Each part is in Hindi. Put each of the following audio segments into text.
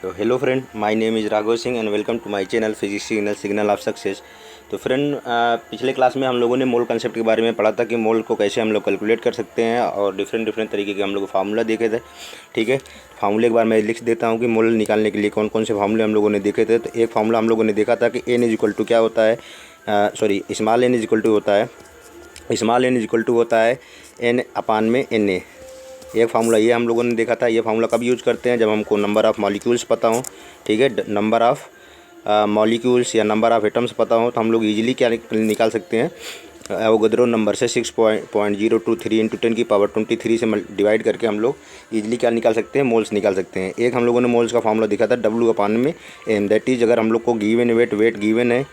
तो hello friend, my name is Raghav Singh and welcome to my channel physics signal of success. तो फ्रेंड, पिछले क्लास में हम लोगों ने मोल कंसेप्ट के बारे में पढ़ा था कि मोल को कैसे हम लोग कैलकुलेट कर सकते हैं और डिफरेंट डिफरेंट तरीके के हम लोग फार्मूला देखे थे। ठीक है, फार्मूले के बारे में लिख देता हूँ कि मोल निकालने के लिए कौन कौन से फार्मूले हम लोगों ने देखे थे। तो एक फार्मूला हम लोगों ने देखा था कि एन इज इक्वल टू क्या होता है, small n is equal to होता है, small n is equal to होता है एन अपान में एन ए। एक फार्मूला ये हम लोगों ने देखा था। ये फार्मूला कब यूज़ करते हैं, जब हमको नंबर ऑफ़ मॉलिक्यूल्स पता हो। ठीक है, नंबर ऑफ़ मॉलिक्यूल्स या नंबर ऑफ़ एटम्स पता हो तो हम लोग इजीली क्या निकाल सकते हैं, एवोगाड्रो नंबर से 6.023 इंटू 10⁻23 से डिवाइड करके हम लोग इजीली क्या निकाल सकते हैं, मोल्स निकाल सकते हैं। एक हम लोगों ने मोल्स का फार्मूला देखा था W अपान में एम, दैट इज़ अगर हम लोग को गिवन वेट गिवन है,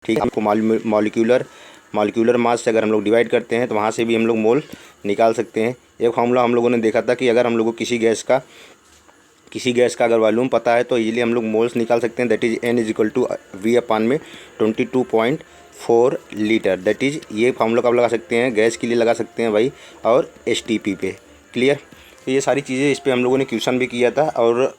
ठीक है, हमको मॉलिक्यूलर मास से अगर हम लोग डिवाइड करते हैं तो वहाँ से भी हम लोग मोल निकाल सकते हैं। एक फार्मूला हम लोगों ने देखा था कि अगर हम लोग को किसी गैस का अगर वॉल्यूम पता है तो इजीली हम लोग मोल्स निकाल सकते हैं, that is N is equal to V upon में 22.4 लीटर। दैट इज़ ये फार्मूला कब लगा सकते हैं, गैस के लिए लगा सकते हैं भाई, और STP पे। क्लियर। तो ये सारी चीज़ें इस पर हम लोगों ने क्वेश्चन भी किया था और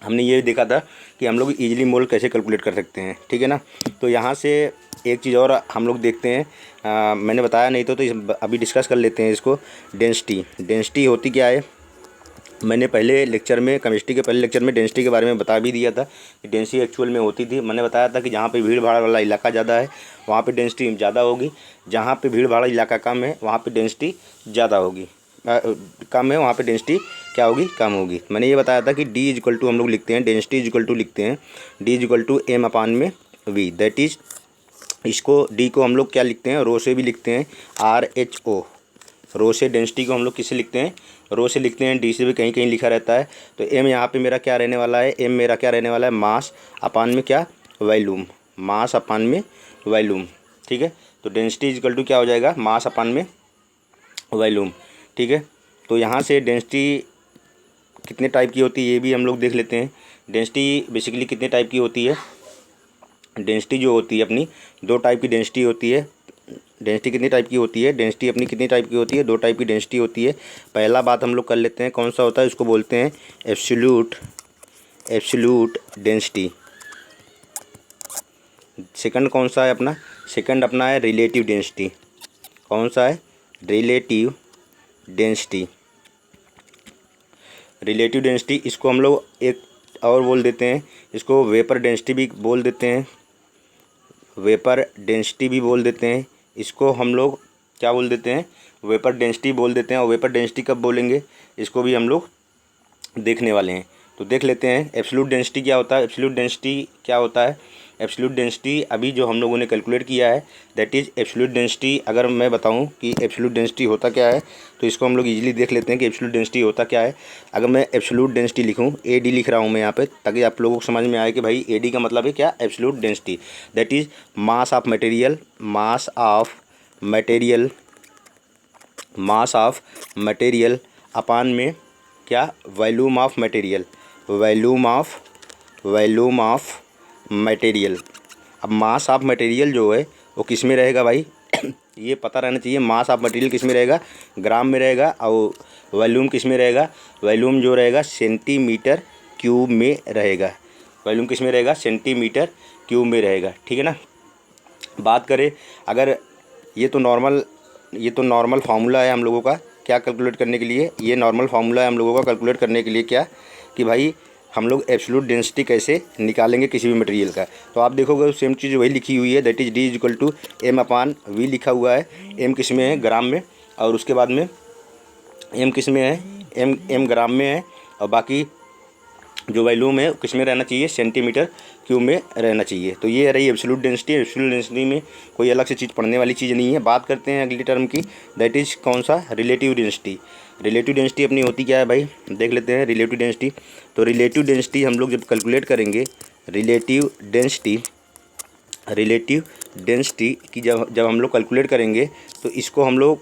हमने ये देखा था कि हम लोग इजीली मोल कैसे कैलकुलेट कर सकते हैं। ठीक है ना। तो यहाँ से एक चीज़ और हम लोग देखते हैं, मैंने बताया नहीं तो अभी डिस्कस कर लेते हैं इसको। डेंसिटी होती क्या है, मैंने पहले लेक्चर में, केमिस्ट्री के पहले लेक्चर में डेंसिटी के बारे में बता भी दिया था कि डेंसिटी एक्चुअल में होती थी। मैंने बताया था कि जहाँ पे भीड़ भाड़ वाला इलाका ज़्यादा है वहाँ पे डेंसिटी ज़्यादा होगी, जहाँ पे भीड़ भाड़ इलाका कम है वहाँ पे डेंसिटी ज़्यादा होगी, कम है वहाँ पे डेंसिटी क्या होगी, कम होगी। मैंने ये बताया था कि D इज इक्वल टू हम लोग लिखते हैं, डेंसिटी इज इक्वल टू लिखते हैं D is equal to M upon में V, दैट इज़ इसको D को हम लोग क्या लिखते हैं, रो से भी लिखते हैं RHO। रो से डेंसिटी को हम लोग किससे लिखते हैं, रो से लिखते हैं, D से भी कहीं कहीं लिखा रहता है। तो M यहाँ पे मेरा क्या रहने वाला है, M मेरा क्या रहने वाला है, मास अपान में क्या, वॉल्यूम, मास अपान में वॉल्यूम। ठीक है, तो डेंसिटी इज इक्वल टू क्या हो जाएगा, मास अपान में वॉल्यूम। ठीक है, तो यहाँ से डेंसिटी कितने टाइप की होती है ये भी हम लोग देख लेते हैं। डेंसिटी बेसिकली कितने टाइप की होती है, डेंसिटी जो होती है अपनी, दो टाइप की डेंसिटी होती है। डेंसिटी कितनी टाइप की होती है, डेंसिटी अपनी कितनी टाइप की होती है, दो टाइप की डेंसिटी होती है। पहला बात हम लोग कर लेते हैं, कौन सा होता है, इसको बोलते हैं एब्सोल्यूट डेंसिटी। सेकंड कौन सा है अपना, सेकंड अपना है रिलेटिव डेंसिटी। कौन सा है, रिलेटिव डेंसिटी। रिलेटिव डेंसिटी इसको हम लोग एक और बोल देते हैं, इसको वेपर डेंसिटी भी बोल देते हैं, वेपर डेंसिटी भी बोल देते हैं। इसको हम लोग क्या बोल देते हैं, वेपर डेंसिटी बोल देते हैं। और वेपर डेंसिटी कब बोलेंगे, इसको भी हम लोग देखने वाले हैं। तो देख लेते हैं एब्सोल्यूट डेंसिटी क्या होता है। एब्सोल्यूट डेंसिटी क्या होता है, एब्सोल्यूट डेंसिटी अभी जो हम लोगों ने कैलकुलेट किया है, दैट इज़ एब्सोल्यूट डेंसिटी। अगर मैं बताऊं कि एब्सोल्यूट डेंसिटी होता क्या है तो इसको हम लोग इजीली देख लेते हैं कि एब्सोल्यूट डेंसिटी होता क्या है। अगर मैं एब्सोल्यूट डेंसिटी लिखूं, AD लिख रहा हूं मैं यहाँ पे, ताकि आप लोगों को समझ में आए कि भाई AD का मतलब है क्या, absolute density. That is mass of material, mass of material, mass of material upon में क्या, volume of material, volume of material. अब मास ऑफ मटेरियल जो है वो किस में रहेगा भाई ये पता रहना चाहिए, मास ऑफ मटेरियल किस में रहेगा, ग्राम में रहेगा, और वॉल्यूम किस में रहेगा, वॉल्यूम जो रहेगा सेंटीमीटर क्यूब में रहेगा। वॉल्यूम किस में रहेगा, सेंटीमीटर क्यूब में रहेगा। ठीक है ना। बात करें अगर, ये तो नॉर्मल फार्मूला है हम लोगों का क्या कैलकुलेट करने के लिए, ये नॉर्मल फार्मूला है हम लोगों का कैलकुलेट करने के लिए क्या, कि भाई हम लोग एब्सोल्यूट डेंसिटी कैसे निकालेंगे किसी भी मटेरियल का। तो आप देखोगे सेम चीज़ वही लिखी हुई है, that is D is equal to M upon V लिखा हुआ है। M किस में है, ग्राम में, और उसके बाद में M किस में है, M ग्राम में है, और बाकी जो वॉल्यूम है किस में रहना चाहिए, सेंटीमीटर क्यूब में रहना चाहिए। तो ये रही एब्सोल्यूट डेंसिटी। एब्सोल्यूट डेंसिटी में कोई अलग से चीज़ पढ़ने वाली चीज़ नहीं है। बात करते हैं अगली टर्म की, दैट इज़ कौन सा, रिलेटिव डेंसिटी। रिलेटिव डेंसिटी अपनी होती क्या है भाई, देख लेते हैं रिलेटिव डेंसिटी। तो रिलेटिव डेंसिटी हम लोग जब कैलकुलेट करेंगे, रिलेटिव डेंसिटी की जब हम लोग कैलकुलेट करेंगे तो इसको हम लोग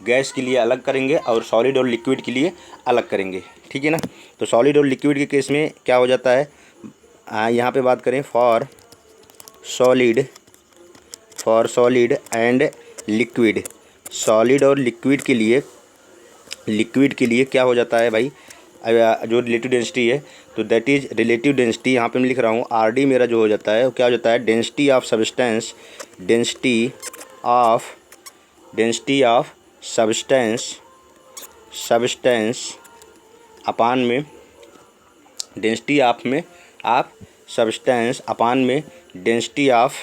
गैस के लिए अलग करेंगे और सॉलिड और लिक्विड के लिए अलग करेंगे। ठीक है ना। तो सॉलिड और लिक्विड के केस में क्या हो जाता है, यहाँ पे बात करें for solid and liquid, solid और लिक्विड के लिए क्या हो जाता है भाई, जो रिलेटिव डेंसिटी है, तो दैट इज़ रिलेटिव डेंसिटी। यहाँ पे मैं लिख रहा हूँ आर डी मेरा जो हो जाता है वो क्या हो जाता है, density of substance, density of substance upon में डेंसिटी ऑफ सब्सटेंस अपान में density of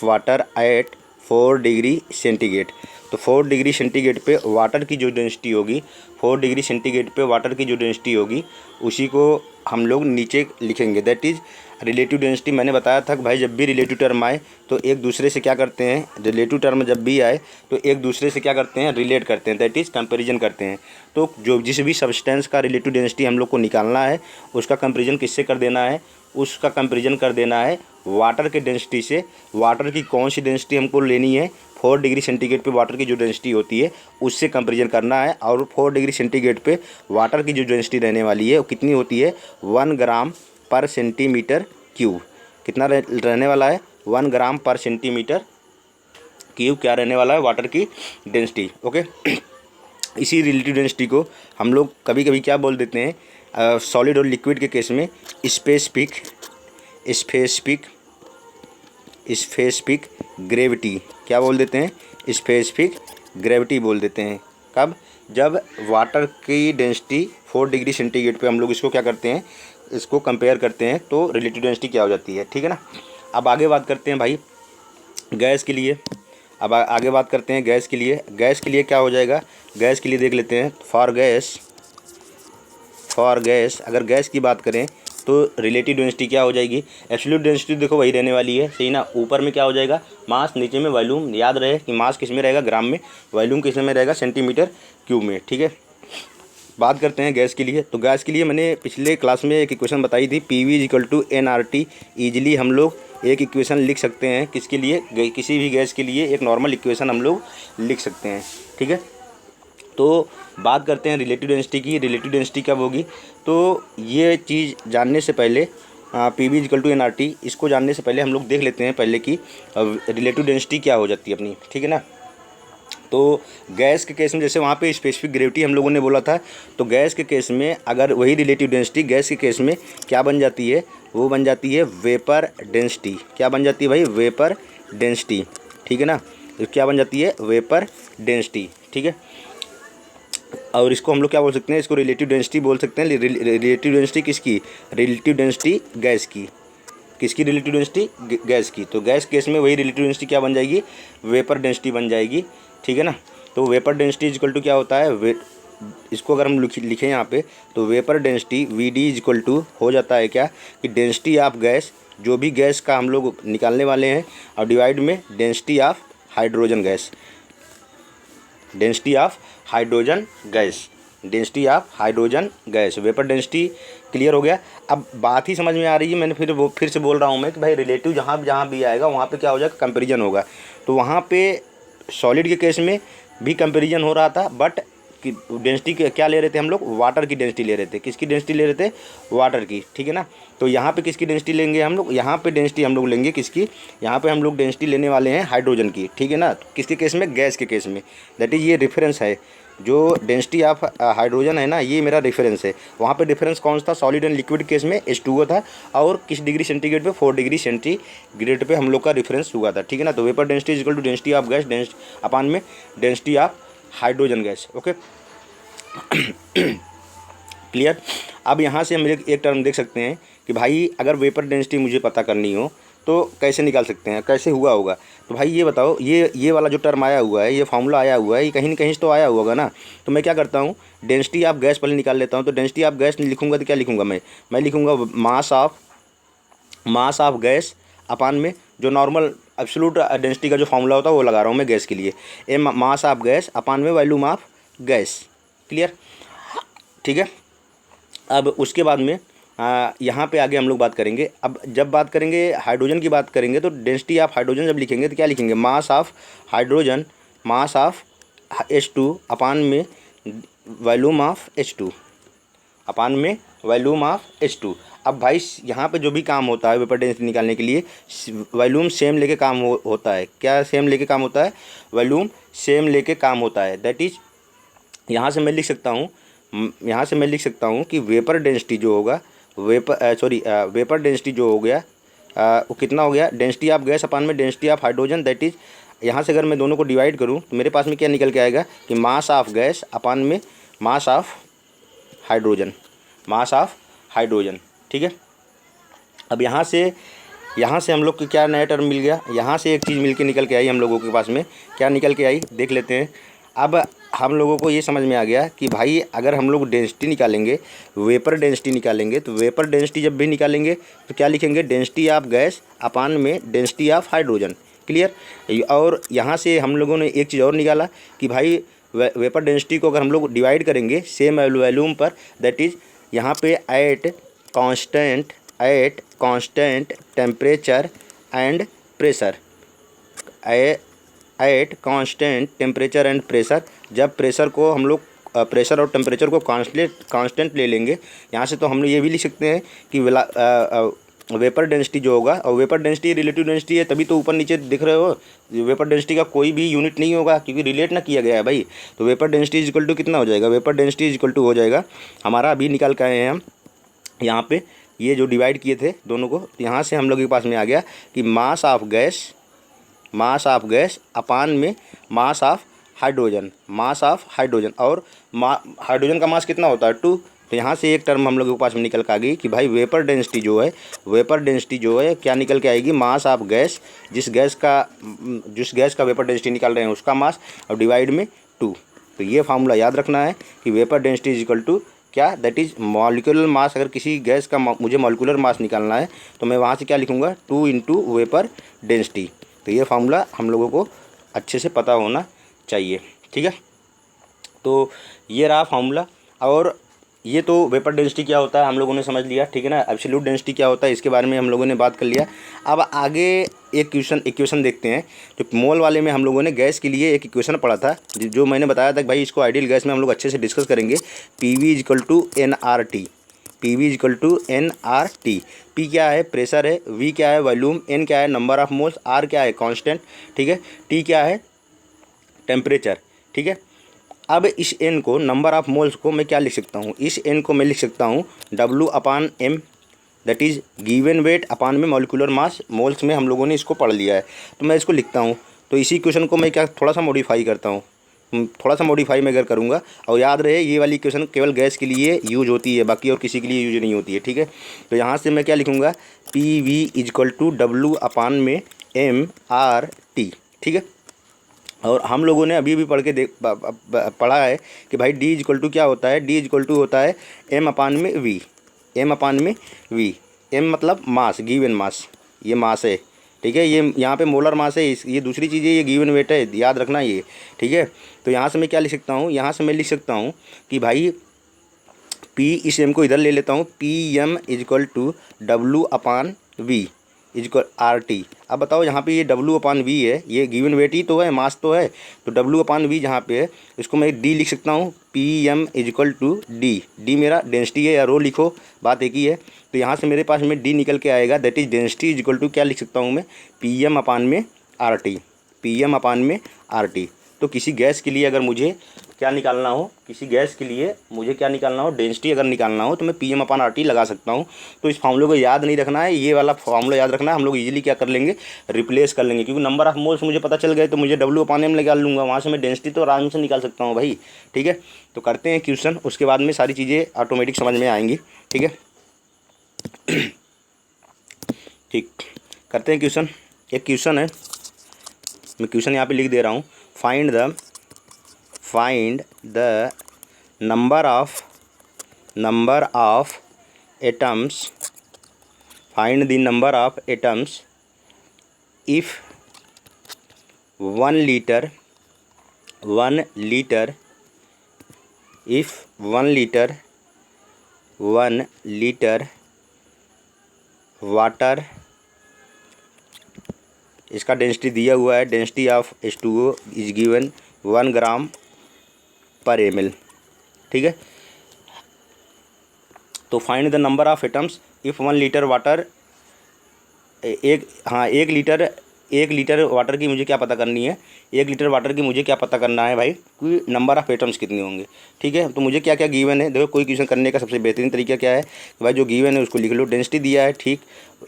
water at 4 degree centigrade. तो 4 डिग्री सेंटीग्रेड पे वाटर की जो डेंसिटी होगी, 4 डिग्री सेंटीग्रेड पे वाटर की जो डेंसिटी होगी उसी को हम लोग नीचे लिखेंगे, दैट इज़ रिलेटिव डेंसिटी। मैंने बताया था कि भाई जब भी रिलेटिव टर्म आए तो एक दूसरे से क्या करते हैं, रिलेटिव टर्म जब भी आए तो एक दूसरे से क्या करते हैं, रिलेट करते हैं, दैट इज़ कंपैरिजन करते हैं। तो जो जिस भी सब्सटेंस का रिलेटिव डेंसिटी हम लोग को निकालना है उसका कंपैरिजन किससे कर देना है, उसका कंपैरिजन कर देना है वाटर के डेंसिटी से। वाटर की कौन सी डेंसिटी हमको लेनी है, 4 डिग्री सेंटीग्रेड पे वाटर की जो डेंसिटी होती है उससे कंपैरिजन करना है। और 4 डिग्री सेंटीग्रेड पे वाटर की जो डेंसिटी रहने वाली है वो कितनी होती है, 1 ग्राम पर सेंटीमीटर क्यूब। कितना रहने वाला है, 1 ग्राम पर सेंटीमीटर क्यूब क्या रहने वाला है, वाटर की डेंसिटी। ओके इसी रिलेटिव डेंसिटी को हम लोग कभी कभी क्या बोल देते हैं, सॉलिड और लिक्विड के केस में स्पेसिफिक ग्रेविटी क्या बोल देते हैं, स्पेसिफिक ग्रेविटी बोल देते हैं। कब, जब वाटर की डेंसिटी 4 डिग्री सेंटीग्रेड पे हम लोग इसको क्या करते हैं, इसको कंपेयर करते हैं तो रिलेटिव डेंसिटी क्या हो जाती है, ठीक है ना। अब आगे बात करते हैं भाई गैस के लिए। अब आगे बात करते हैं गैस के लिए। गैस के लिए क्या हो जाएगा, गैस के लिए देख लेते हैं। फॉर गैस अगर गैस की बात करें तो रिलेटिव डेंसिटी क्या हो जाएगी, एब्सोल्यूट डेंसिटी देखो वही रहने वाली है, सही ना। ऊपर में क्या हो जाएगा, मास, नीचे में वॉल्यूम। याद रहे कि मास किस में रहेगा, ग्राम में, वॉल्यूम किस में रहेगा, सेंटीमीटर क्यूब में, ठीक है। बात करते हैं गैस के लिए। तो गैस के लिए मैंने पिछले क्लास में एक इक्वेशन बताई थी, PV = nRT। ईजिली हम लोग एक इक्वेशन लिख सकते हैं किसके लिए, किसी भी गैस के लिए एक नॉर्मल इक्वेशन हम लोग लिख सकते हैं, ठीक है। तो बात करते हैं रिलेटिव डेंसिटी की। रिलेटिव डेंसिटी कब होगी, तो ये चीज़ जानने से पहले PV = nRT, इसको जानने से पहले हम लोग देख लेते हैं पहले कि रिलेटिव डेंसिटी क्या हो जाती है अपनी, ठीक है ना। तो गैस के केस में जैसे वहाँ पे स्पेसिफिक ग्रेविटी हम लोगों ने बोला था, तो गैस के केस में अगर वही रिलेटिव डेंसिटी गैस के केस में क्या बन जाती है, वो बन जाती है वेपर डेंसिटी। क्या बन जाती है भाई, वेपर डेंसिटी, ठीक है ना। तो क्या बन जाती है, वेपर डेंसिटी, ठीक है। और इसको हम लोग क्या बोल सकते हैं, इसको रिलेटिव डेंसिटी बोल सकते हैं। रिलेटिव डेंसिटी किसकी, रिलेटिव डेंसिटी गैस की। किसकी रिलेटिव डेंसिटी, गैस की। तो गैस केस में वही रिलेटिव डेंसिटी क्या बन जाएगी, वेपर डेंसिटी बन जाएगी, ठीक है ना। तो वेपर डेंसिटी इक्वल टू क्या होता है, इसको अगर हम लिखें यहाँ पे तो वेपर डेंसिटी VD = हो जाता है क्या, कि डेंसिटी ऑफ गैस, जो भी गैस का हम लोग निकालने वाले हैं, और डिवाइड में density of hydrogen gas, density of hydrogen gas, vapour density. Clear हो गया। अब बात ही समझ में आ रही है, मैंने फिर से बोल रहा हूँ मैं कि भाई रिलेटिव जहाँ भी आएगा वहाँ पे क्या हो जाएगा, कंपैरिजन होगा। तो वहाँ पे सॉलिड के केस में भी कंपैरिजन हो रहा था, बट कि डेंसिटी क्या ले रहे थे हम लोग, वाटर की डेंसिटी ले रहे थे। किसकी डेंसिटी ले रहे थे, वाटर की, ठीक है ना। तो यहाँ पे किसकी डेंसिटी लेंगे हम लोग, यहाँ पे डेंसिटी हम लोग लेंगे किसकी, यहाँ पे हम लोग डेंसिटी लेने वाले हैं हाइड्रोजन की, ठीक है ना। किसके केस में, गैस के केस में। दैट इज़ ये रेफरेंस है, जो डेंसिटी ऑफ हाइड्रोजन है ना, ये मेरा रेफरेंस है। वहाँ पे डिफरेंस कौन सा था, सॉलिड एंड लिक्विड केस में H2O था, और किस डिग्री सेंटीग्रेड पे, 4 डिग्री सेंटीग्रेड पे हम लोग का रेफरेंस हुआ था, ठीक है ना। तो vapour density = density of gas upon में density of hydrogen gas. Okay clear. अब यहाँ से हम एक टर्म देख सकते हैं कि भाई अगर वेपर डेंसिटी मुझे पता करनी हो तो कैसे निकाल सकते हैं, कैसे हुआ होगा। तो भाई ये बताओ, ये वाला जो टर्म आया हुआ है, ये फार्मूला आया हुआ है, ये कहीं न कहीं तो आया होगा ना। तो मैं क्या करता हूँ, डेंसिटी ऑफ गैस पहले निकाल लेता हूँ। तो डेंसिटी ऑफ गैस लिखूँगा तो क्या लिखूँगा मैं लिखूँगा मास ऑफ गैस अपान में जो नॉर्मल एब्सोल्यूट डेंसिटी का जो फार्मूला होता है वो लगा रहा हूँ मैं गैस के लिए, मास ऑफ गैस अपान में वॉल्यूम ऑफ गैस। क्लियर, ठीक है। अब उसके बाद में यहाँ पे आगे हम लोग बात करेंगे। अब जब बात करेंगे हाइड्रोजन की बात करेंगे तो डेंसिटी ऑफ हाइड्रोजन जब लिखेंगे तो क्या लिखेंगे, mass of hydrogen, mass of H2 अपान में वॉल्यूम ऑफ H2 अपान में वॉल्यूम ऑफ H2। अब भाई यहाँ पे जो भी काम होता है वेपर डेंसिटी निकालने के लिए वॉल्यूम सेम लेके काम होता है। क्या सेम लेके काम होता है? वॉल्यूम सेम लेके काम होता है। दैट इज यहाँ से मैं लिख सकता हूँ, यहाँ से मैं लिख सकता हूँ कि वेपर डेंसिटी जो होगा, वेपर डेंसिटी जो हो गया वो कितना हो गया? डेंसिटी ऑफ गैस अपान में density of hydrogen. That is यहाँ से अगर मैं दोनों को डिवाइड करूँ तो मेरे पास में क्या निकल के आएगा कि मास ऑफ गैस अपान में mass of hydrogen, mass of hydrogen. ठीक है। अब यहाँ से हम लोग को क्या नया टर्म मिल गया? यहाँ से एक चीज़ मिल के निकल के आई हम लोगों के पास में। क्या निकल के आई देख लेते हैं। अब हम लोगों को ये समझ में आ गया कि भाई अगर हम लोग डेंसिटी निकालेंगे, वेपर डेंसिटी निकालेंगे, तो वेपर डेंसिटी जब भी निकालेंगे तो क्या लिखेंगे? डेंसिटी ऑफ गैस अपान में डेंसिटी ऑफ हाइड्रोजन। क्लियर। और यहाँ से हम लोगों ने एक चीज़ और निकाला कि भाई वेपर डेंसिटी को अगर हम लोग डिवाइड करेंगे सेम वॉल्यूम पर, दैट इज़ यहाँ पे at constant temperature and pressure, at constant temperature and pressure. जब प्रेशर को हम लोग प्रेशर और टेम्परेचर को कांस्टेंट ले लेंगे, यहाँ से तो हम लोग ये भी लिख सकते हैं कि वेपर डेंसिटी जो होगा, और वेपर डेंसिटी रिलेटिव डेंसिटी है, तभी तो ऊपर नीचे दिख रहे हो। वेपर डेंसिटी का कोई भी यूनिट नहीं होगा क्योंकि रिलेट ना किया गया है भाई। तो vapour density is equal to कितना हो जाएगा? Vapour density is equal to हो जाएगा हमारा, अभी निकाल के आए हैं हम यहाँ पे, ये जो डिवाइड किए थे दोनों को, तो यहाँ से हम लोग के पास में आ गया कि मास ऑफ गैस अपान में मास ऑफ हाइड्रोजन, और हाइड्रोजन का मास कितना होता है? 2। तो यहाँ से एक टर्म हम लोगों के पास में निकल के आ गई कि भाई वेपर डेंसिटी जो है क्या निकल के आएगी? मास ऑफ गैस, जिस गैस का वेपर डेंसिटी निकाल रहे हैं उसका मास, और डिवाइड में 2। तो ये फार्मूला याद रखना है कि vapour density is equal to क्या? That is molecular mass. अगर किसी गैस का मुझे मॉलिक्यूलर मास निकालना है तो मैं वहाँ से क्या लिखूँगा? 2 इंटू वेपर डेंसिटी। तो ये फार्मूला हम लोगों को अच्छे से पता होना चाहिए। ठीक है। तो ये रहा फार्मूला। और ये तो वेपर डेंसिटी क्या होता है हम लोगों ने समझ लिया। ठीक है ना। एब्सोल्यूट डेंसिटी क्या होता है इसके बारे में हम लोगों ने बात कर लिया। अब आगे एक इक्वेशन देखते हैं। जो मोल वाले में हम लोगों ने गैस के लिए एक इक्वेशन पढ़ा था, जो मैंने बताया था कि भाई इसको आइडियल गैस में हम लोग अच्छे से डिस्कस करेंगे। PV is equal to NRT, PV is equal to NRT। P क्या है? प्रेशर है। V क्या है? वॉल्यूम। N क्या है? Number of moles. R क्या है? कांस्टेंट। ठीक है। T क्या है? टेम्परेचर। ठीक है। अब इस n को, नंबर ऑफ मोल्स को मैं क्या लिख सकता हूँ? इस n को मैं लिख सकता हूँ W upon M, that is given weight upon में मॉलिक्यूलर मास। मोल्स में हम लोगों ने इसको पढ़ लिया है, तो मैं इसको लिखता हूँ। तो इसी क्वेश्चन को मैं क्या थोड़ा सा मॉडिफाई करता हूँ, थोड़ा सा मॉडिफाई मैं अगर करूँगा। और याद रहे ये वाली क्वेश्चन केवल गैस के लिए यूज होती है, बाकी और किसी के लिए यूज नहीं होती है। ठीक है। तो यहाँ से मैं क्या लिखूँगा? PV is equal to W upon में MRT। ठीक है। और हम लोगों ने अभी भी पढ़ के पढ़ा है कि भाई D इज इक्वल टू क्या होता है? D इज इक्वल टू होता है M अपान में V, M अपान में V। M मतलब मास, गिवन मास, ये मास है। ठीक है। ये यहाँ पे मोलर मास है, ये दूसरी चीज़ है, ये गिवन वेट है, याद रखना ये। ठीक है। तो यहाँ से मैं क्या लिख सकता हूँ? यहाँ से मैं लिख सकता हूँ कि भाई P, इस M को इधर ले लेता हूँ, PM is equal to W upon V is equal RT। अब बताओ यहाँ पे ये W अपान V है, ये गिवन वेट ही तो है, मास तो है। तो W अपान V जहाँ पे है इसको मैं D लिख सकता हूँ, PM is equal to D मेरा डेंसिटी है, या रो लिखो, बात एक ही है। तो यहाँ से मेरे पास में D निकल के आएगा, that is density is equal to क्या लिख सकता हूँ मैं? PM अपान में RT, PM अपान में RT। तो किसी गैस के लिए अगर मुझे क्या निकालना हो, डेंसिटी अगर निकालना हो, तो मैं PM अपान RT लगा सकता हूँ। तो इस फार्मूले को याद नहीं रखना है, ये वाला फार्मूला याद रखना है। हम लोग इजीली क्या कर लेंगे? रिप्लेस कर लेंगे, क्योंकि नंबर ऑफ मोल्स मुझे पता चल गए तो मुझे W अपान M निकाल लूँगा, वहाँ से मैं डेंसिटी तो आराम से निकाल सकता हूँ भाई। ठीक है। तो करते हैं क्वेश्चन, उसके बाद में सारी चीज़ें ऑटोमेटिक समझ में आएंगी। ठीक है। ठीक, करते हैं क्वेश्चन। एक क्वेश्चन है, मैं क्वेश्चन यहाँ पे लिख दे रहा हूँ। Find the number of atoms, find the number of atoms if 1 litre water, इसका डेंसिटी दिया हुआ है, density of H2O is given 1 gram per ml। ठीक है। तो find the number of atoms if 1 litre water, एक लीटर वाटर की मुझे क्या पता करनी है, 1 लीटर वाटर की मुझे क्या पता करना है भाई कि नंबर ऑफ़ एटम्स कितने होंगे। ठीक है, तो मुझे क्या क्या गिवन है, देखो कोई क्वेश्चन करने का सबसे बेहतरीन तरीका क्या है कि भाई जो गिवन है उसको लिख लो। डेंसिटी दिया है, ठीक,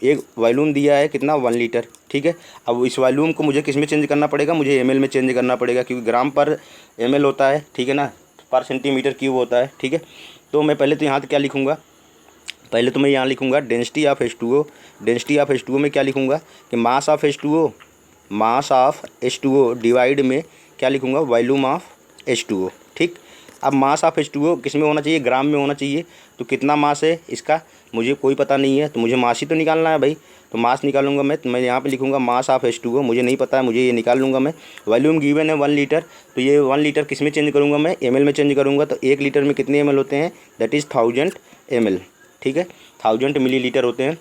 एक वॉल्यूम दिया है कितना 1 लीटर। ठीक है, अब इस वॉल्यूम को मुझे किस में चेंज करना पड़ेगा, मुझे एम में चेंज करना पड़ेगा, क्योंकि ग्राम पर एम होता है, ठीक है ना, पर सेंटीमीटर क्यूब होता है। ठीक है, तो मैं पहले तो यहाँ क्या लिखूँगा, पहले तो मैं यहाँ लिखूँगा density of H2O। Density of H2O में क्या लिखूँगा कि mass of H2O, mass of H2O divide में क्या लिखूँगा, वॉल्यूम ऑफ H2O। ठीक, अब मास ऑफ H2O किस में होना चाहिए, ग्राम में होना चाहिए। तो कितना मास है इसका मुझे कोई पता नहीं है, तो मुझे मास ही तो निकालना है भाई। तो मास निकालूंगा मैं, तो मैं यहाँ पे लिखूँगा मास ऑफ H2O, मुझे नहीं पता है, मुझे ये निकाल लूँगा मैं। वॉल्यूम गिवन है 1 लीटर, तो ये 1 लीटर किस में चेंज करूँगा मैं, ml में चेंज करूँगा। तो 1 लीटर में कितने ml होते हैं, दैट इज़ 1000 ml। ठीक है, 1000 मिलीलीटर होते हैं।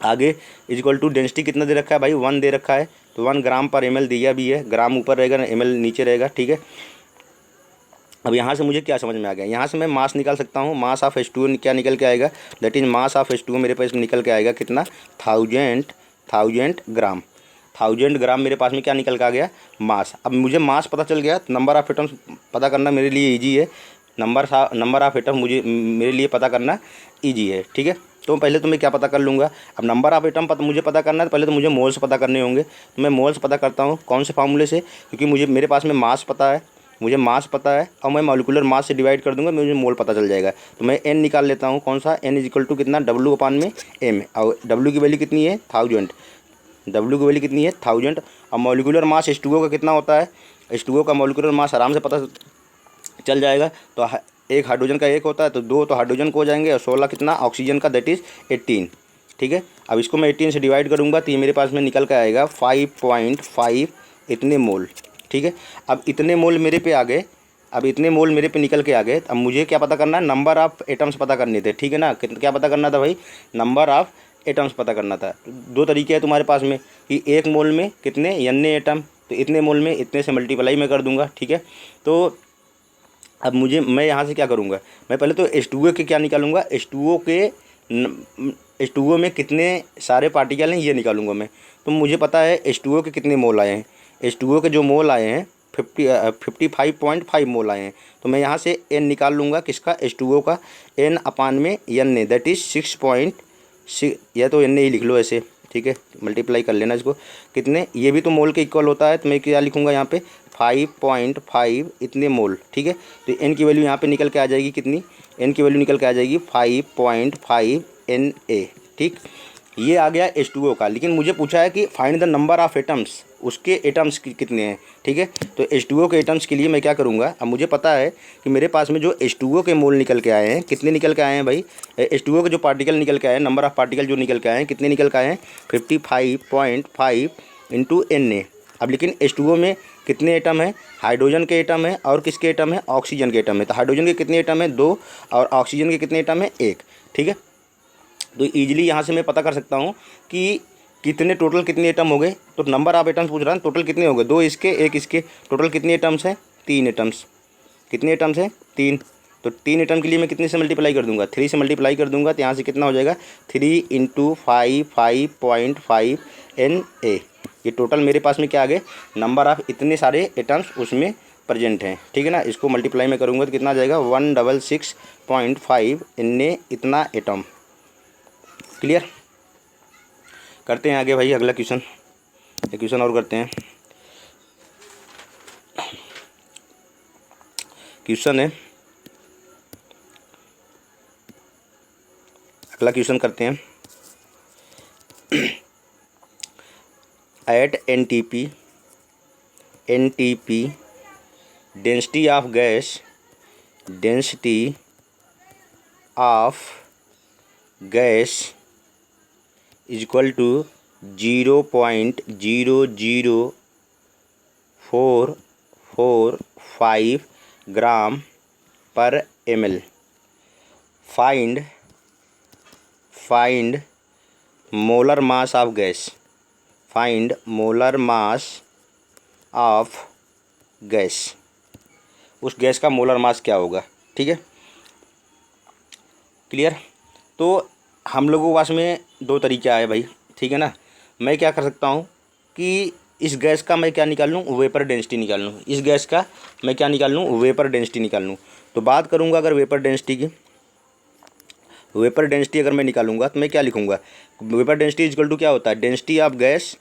आगे इक्वल टू डेंसिटी कितना दे रखा है भाई, 1 दे रखा है, तो 1 ग्राम पर ml दिया भी है, ग्राम ऊपर रहेगा, ml नीचे रहेगा। ठीक है, अब यहाँ से मुझे क्या समझ में आ गया, यहाँ से मैं मास निकाल सकता हूँ। मास ऑफ H2O क्या निकल के आएगा, that is mass of H2O मेरे पास निकल के आएगा कितना, 1000 ग्राम। 1000 ग्राम मेरे पास में क्या निकल के आ गया, मास। अब मुझे मास पता चल गया, नंबर ऑफ एटम्स पता करना मेरे लिए ईजी है। नंबर ऑफ एटम मुझे मेरे लिए पता करना ईजी है। ठीक है, तो पहले तो मैं क्या पता कर लूँगा, अब नंबर ऑफ एटम मुझे पता करना है, तो पहले तो मुझे मोल्स पता करने होंगे। तो मैं मोल्स पता करता हूँ कौन से फार्मूले से, क्योंकि मेरे पास में मास पता है, मुझे मास पता है, और मैं मॉलिक्यूलर मास से डिवाइड कर दूंगा, मुझे मोल पता चल जाएगा। तो मैं n निकाल लेता हूँ, कौन सा, n इज इक्वल टू कितना, W अपान में m, और W की वैल्यू कितनी है 1000, W की वैल्यू कितनी है 1000। अब मॉलिक्यूलर मास H2O का कितना होता है, H2O का मॉलिक्यूलर मास आराम से पता चल जाएगा। तो एक हाइड्रोजन का 1 होता है, तो 2 तो हाइड्रोजन को हो जाएंगे, और 16 कितना ऑक्सीजन का, दैट इज़ 18। ठीक है, अब इसको मैं 18 से डिवाइड करूँगा, तो ये मेरे पास में निकल कर आएगा 5.5 इतने मोल। ठीक है, अब इतने मोल मेरे पे आ गए, अब इतने मोल मेरे पे निकल के आ गए। अब मुझे क्या पता करना है, नंबर ऑफ़ एटम्स पता करने थे। ठीक है ना, क्या पता करना था भाई, नंबर ऑफ़ एटम्स पता करना था। 2 तरीके हैं तुम्हारे पास में कि 1 मोल में कितने n एटम, तो इतने मोल में इतने से मल्टीप्लाई मैं कर दूंगा। ठीक है, तो अब मैं यहाँ से क्या करूँगा, मैं पहले तो H2O के क्या निकालूंगा, H2O में कितने सारे पार्टिकल हैं ये निकालूंगा मैं। तो मुझे पता है H2O के कितने मोल आए हैं, H2O के जो मोल आए हैं 55.5 मोल आए हैं। तो मैं यहाँ से n निकाल लूँगा, किसका, H2O का, n अपान में n, दैट इज़ 6.6, या तो n ही लिख लो ऐसे। ठीक है, मल्टीप्लाई कर लेना इसको, कितने, ये भी तो मोल के इक्वल होता है, तो मैं क्या लिखूँगा यहाँ पे 5.5 इतने मोल। ठीक है, तो n की वैल्यू यहाँ पे निकल के आ जाएगी कितनी, n की वैल्यू निकल के आ जाएगी 5.5 Na। ठीक, ये आ गया H2O का। लेकिन मुझे पूछा है कि find the number of atoms, उसके एटम्स कितने हैं। ठीक है, तो H2O के एटम्स के लिए मैं क्या करूँगा, अब मुझे पता है कि मेरे पास में जो H2O के मोल निकल के आए हैं, कितने निकल के आए हैं भाई, H2O के जो पार्टिकल निकल के आए हैं, नंबर ऑफ़ पार्टिकल जो निकल के आए हैं, कितने निकल के आए हैं 55.5 इंटू Na। अब लेकिन H2O में कितने एटम है, हाइड्रोजन के एटम है, और किसके एटम है, ऑक्सीजन के एटम है। तो हाइड्रोजन के कितने एटम है 2, और ऑक्सीजन के कितने एटम है 1। ठीक है, तो ईजिली यहाँ से मैं पता कर सकता हूँ कि कितने टोटल कितने एटम हो गए। तो नंबर ऑफ एटम्स पूछ रहा है, टोटल कितने हो गए, 2 इसके 1 इसके, टोटल कितने एटम्स हैं 3 एटम्स। कितने एटम्स हैं 3, तो 3 एटम के लिए मैं कितने से मल्टीप्लाई कर दूंगा, 3 से मल्टीप्लाई कर दूंगा। तो यहाँ से कितना हो जाएगा 3 इंटू 5.5 Na। ये टोटल मेरे पास में क्या आ गए, नंबर ऑफ इतने सारे एटम्स उसमें प्रेजेंट हैं। ठीक है ना, इसको मल्टीप्लाई में करूँगा तो कितना आ जाएगा 166.5 Na इतना एटम। क्लियर, करते हैं आगे भाई अगला क्वेश्चन, एक क्वेश्चन और करते हैं। क्वेश्चन है, अगला क्वेश्चन करते हैं। At NTP density of gas, density of gas is equal to 0.00445 gram per ml। Find molar mass of gas, find molar mass of gas, उस गैस का मोलर मास क्या होगा। ठीक है, क्लियर। तो हम लोगों के पास में दो तरीका है भाई, ठीक है ना। मैं क्या कर सकता हूँ कि इस गैस का मैं क्या निकाल लूँ, वेपर डेंसिटी निकाल लूँ। इस गैस का मैं क्या निकाल लूँ, वेपर डेंसिटी निकाल लूँ। तो बात करूँगा अगर वेपर डेंसिटी की, वेपर डेंसिटी अगर मैं निकालूंगा तो मैं क्या लिखूँगा, वेपर डेंसिटी इक्वल टू क्या होता है, डेंसिटी ऑफ गैस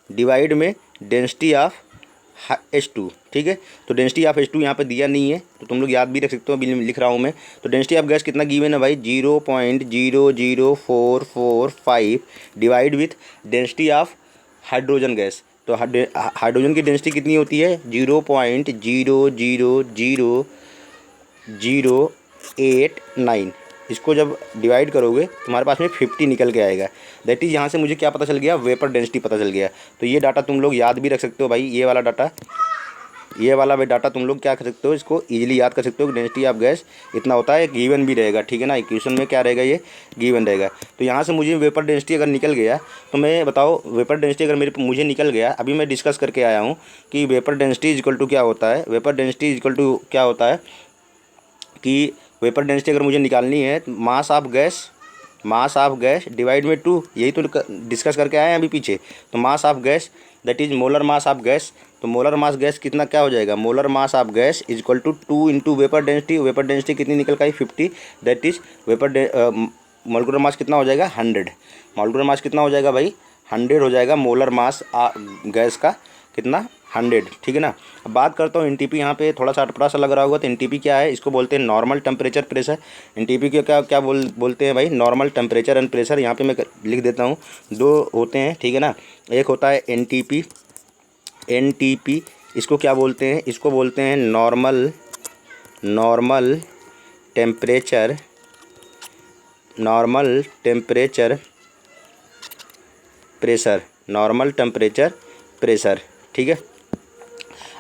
डिवाइड में डेंसिटी ऑफ H2, ठीक है। तो डेंसिटी ऑफ H2 यहाँ पे दिया नहीं है, तो तुम लोग याद भी रख सकते हो, अभी लिख रहा हूँ मैं। तो डेंसिटी ऑफ गैस कितना गिवन है भाई, 0.00445 divide with density of hydrogen gas. तो हाइड्रोजन की डेंसिटी कितनी होती है, 0.0000089। इसको जब डिवाइड करोगे तुम्हारे पास में 50 निकल के आएगा। दैट इज़ यहाँ से मुझे क्या पता चल गया, वेपर डेंसिटी पता चल गया। तो ये डाटा तुम लोग याद भी रख सकते हो भाई, ये वाला डाटा तुम लोग क्या कर सकते हो, इसको इजीली याद कर सकते हो कि डेंसिटी ऑफ गैस इतना होता है, गिवन भी रहेगा, ठीक है ना। इक्वेशन में क्या रहेगा, ये गिवन रहेगा। तो यहाँ से मुझे वेपर डेंसिटी अगर निकल गया तो मैं बताओ, वेपर डेंसिटी अगर मुझे निकल गया, अभी मैं डिस्कस करके आया हूँ कि वेपर डेंसिटी इक्वल टू क्या होता है। वेपर डेंसिटी इक्वल टू क्या होता है कि वेपर डेंसिटी अगर मुझे निकालनी है, मास ऑफ गैस डिवाइड में 2, यही तो डिस्कस करके आए हैं अभी पीछे। तो mass of gas that is molar mass of gas. तो मोलर मास गैस कितना क्या हो जाएगा, molar mass of gas is equal to 2 into vapour density. Vapour density कितनी निकल का है, 50। That is vapour molecular mass कितना हो जाएगा, 100। मोलकुलर मास कितना हो जाएगा भाई, 100 हो जाएगा। मोलर मास गैस का कितना, 100, ठीक है ना। अब बात करता हूँ एनटीपी। यहाँ पे थोड़ा सा अटपटा सा लग रहा होगा, तो एनटीपी क्या है, इसको बोलते हैं नॉर्मल टेम्परेचर प्रेशर। एनटीपी के क्या क्या बोलते हैं भाई, नॉर्मल टेम्परेचर एंड प्रेशर। यहाँ पे मैं लिख देता हूँ, दो होते हैं, ठीक है ना। एक होता है एनटीपी, इसको क्या बोलते हैं, इसको बोलते हैं नॉर्मल टेम्परेचर प्रेशर, ठीक है।